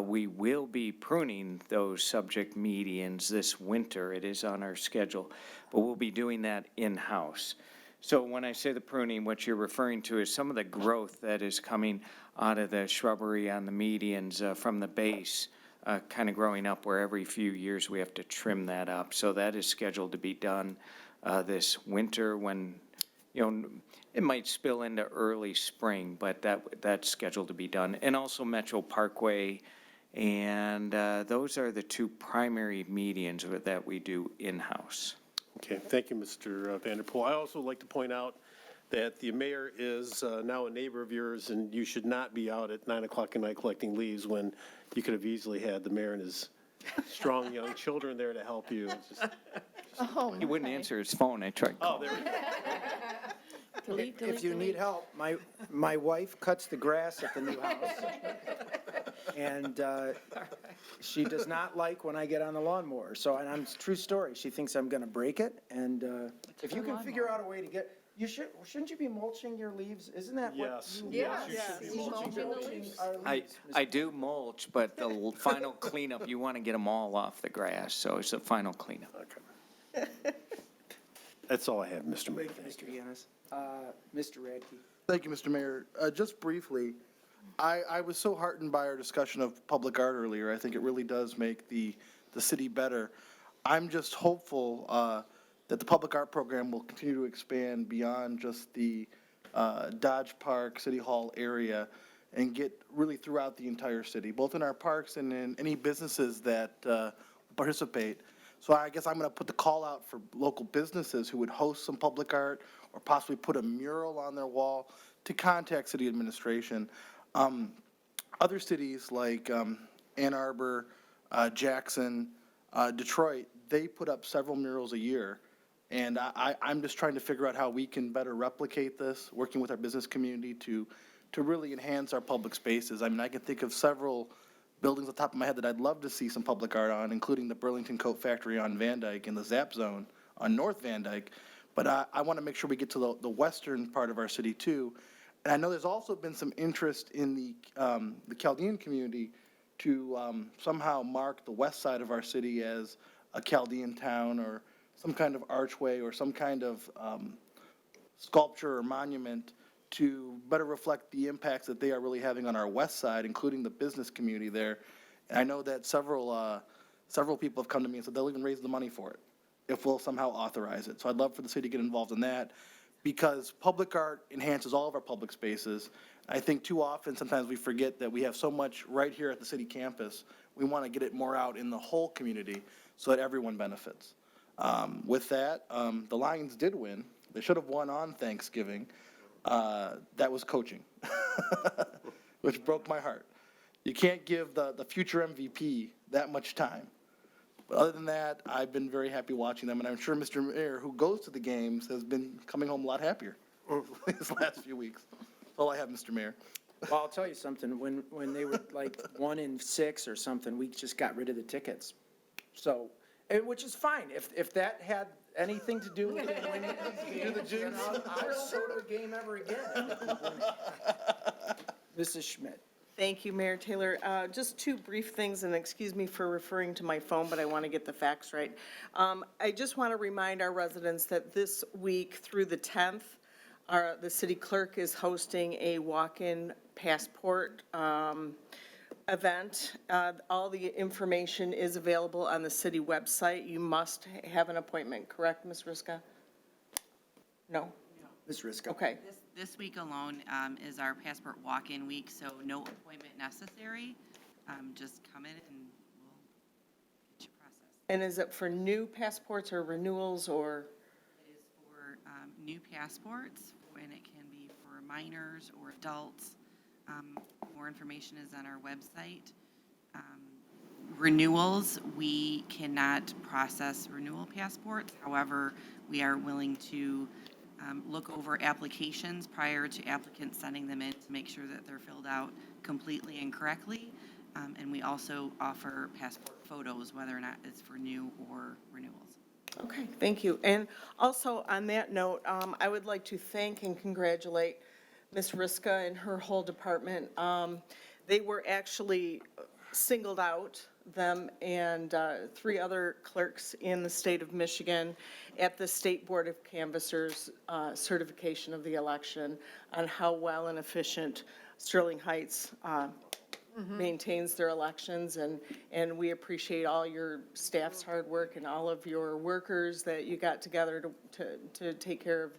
Speaker 5: we will be pruning those subject medians this winter. It is on our schedule, but we'll be doing that in-house. So when I say the pruning, what you're referring to is some of the growth that is coming out of the shrubbery on the medians from the base, kind of growing up where every few years we have to trim that up. So that is scheduled to be done this winter when, you know, it might spill into early spring, but that's scheduled to be done. And also Metro Parkway, and those are the 2 primary medians that we do in-house.
Speaker 18: Okay, thank you, Mr. Vanderpool. I also like to point out that the mayor is now a neighbor of yours, and you should not be out at 9 o'clock at night collecting leaves when you could have easily had the mayor and his strong young children there to help you. It's just,
Speaker 5: He wouldn't answer his phone. I tried
Speaker 18: oh,
Speaker 5: calling.
Speaker 18: there we go.
Speaker 1: If you need help, my wife cuts the grass at the new house. And she does not like when I get on the lawnmower. So, and I'm, true story, she thinks I'm gonna break it. And if you can figure out a way to get, shouldn't you be mulching your leaves? Isn't that what?
Speaker 18: Yes,
Speaker 1: you-
Speaker 18: yes, you should be mulching.
Speaker 1: our leaves,
Speaker 5: I do mulch, but the final cleanup, you want to get them all off the grass, so it's the final cleanup.
Speaker 18: Okay. That's all I have, Mr. Mayor.
Speaker 1: Thank you, Mr. Yanis. Mr. Radke.
Speaker 15: Thank you, Mr. Mayor. Just briefly, I was so heartened by our discussion of public art earlier. I think it really does make the city better. I'm just hopeful that the public art program will continue to expand beyond just the Dodge Park, City Hall area and get really throughout the entire city, both in our parks and in any businesses that participate. So I guess I'm going to put the call out for local businesses who would host some public art or possibly put a mural on their wall to contact city administration. Other cities like Ann Arbor, Jackson, Detroit, they put up several murals a year. And I'm just trying to figure out how we can better replicate this, working with our business community to really enhance our public spaces. I mean, I can think of several buildings on top of my head that I'd love to see some public art on, including the Burlington Coat Factory on Van Dyke and the Zap Zone on North Van Dyke. But I want to make sure we get to the western part of our city too. And I know there's also been some interest in the Chaldean community to somehow mark the west side of our city as a Chaldean town or some kind of archway or some kind of sculpture or monument to better reflect the impacts that they are really having on our west side, including the business community there. And I know that several people have come to me and said they'll even raise the money for it if we'll somehow authorize it. So I'd love for the city to get involved in that because public art enhances all of our public spaces. I think too often, sometimes we forget that we have so much right here at the city campus. We want to get it more out in the whole community so that everyone benefits. With that, the Lions did win. They should have won on Thanksgiving. That was coaching, which broke my heart. You can't give the future MVP that much time. But other than that, I've been very happy watching them, and I'm sure Mr. Mayor, who goes to the games, has been coming home a lot happier these last few weeks. That's all I have, Mr. Mayor.
Speaker 1: Well, I'll tell you something, when they were like 1 in 6 or something, we just got rid of the tickets. So, which is fine. If that had anything to do with winning these games, then I'll show the game ever again. Mrs. Schmidt.
Speaker 14: Thank you, Mayor Taylor. Just two brief things, and excuse me for referring to my phone, but I want to get the facts right. I just want to remind our residents that this week through the 10th, the city clerk is hosting a walk-in passport event. All the information is available on the city website. You must have an appointment, correct, Ms. Riska? No?
Speaker 1: Ms. Riska.
Speaker 14: Okay.
Speaker 2: This week alone is our passport walk-in week, so no appointment necessary. Just come in and we'll get you processed.
Speaker 14: And is it for new passports or renewals or?
Speaker 2: It is for new passports, and it can be for minors or adults. More information is on our website. Renewals, we cannot process renewal passports. However, we are willing to look over applications prior to applicants sending them in to make sure that they're filled out completely and correctly. And we also offer passport photos, whether or not it's for new or renewals.
Speaker 14: Okay, thank you. And also on that note, I would like to thank and congratulate Ms. Riska and her whole department. They were actually singled out, them and 3 other clerks in the state of Michigan at the State Board of Canvassers certification of the election on how well and efficient Sterling Heights maintains their elections, and we appreciate all your staff's hard work and all of your workers that you got together to take care of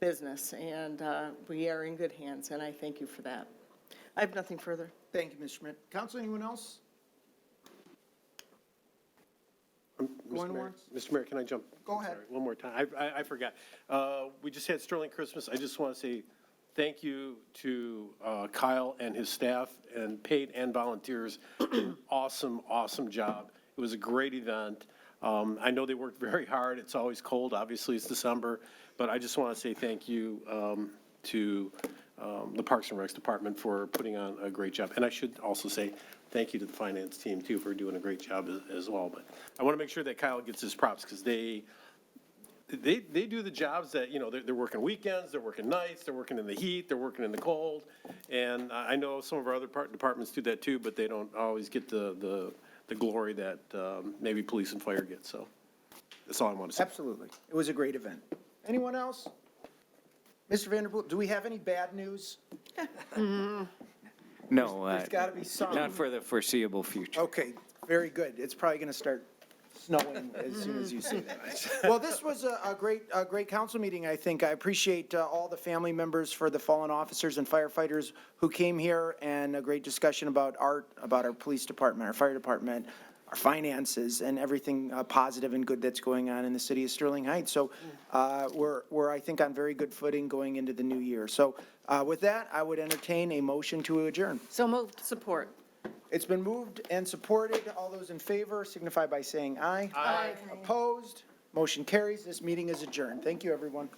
Speaker 14: business, and we are in good hands, and I thank you for that. I have nothing further.
Speaker 1: Thank you, Ms. Schmidt. Council, anyone else? Going once?
Speaker 18: Mr. Mayor, can I jump?
Speaker 1: Go ahead.
Speaker 18: Sorry, one more time. I forgot. We just had Sterling Christmas. I just want to say thank you to Kyle and his staff and paid and volunteers. Awesome, awesome job. It was a great event. I know they worked very hard. It's always cold. Obviously, it's December. But I just want to say thank you to the Parks and Recs Department for putting on a great job. And I should also say thank you to the finance team, too, for doing a great job as well. But I want to make sure that Kyle gets his props because they do the jobs that, you know, they're working weekends, they're working nights, they're working in the heat, they're working in the cold. And I know some of our other departments do that, too, but they don't always get the glory that maybe police and fire get. So that's all I want to say.
Speaker 1: Absolutely. It was a great event. Anyone else? Mr. Vanderpool, do we have any bad news?
Speaker 5: No,
Speaker 1: There's got to be some.
Speaker 5: not for the foreseeable future.
Speaker 1: Okay, very good. It's probably going to start snowing as soon as you say that. Well, this was a great council meeting, I think. I appreciate all the family members for the fallen officers and firefighters who came here, and a great discussion about our police department, our fire department, our finances, and everything positive and good that's going on in the city of Sterling Heights. So we're, I think, on very good footing going into the new year. So with that, I would entertain a motion to adjourn.
Speaker 16: So moved.
Speaker 14: Support.
Speaker 1: It's been moved and supported. All those in favor signify by saying aye.
Speaker 16: Aye.
Speaker 1: Opposed? Motion carries. This meeting is adjourned. Thank you, everyone.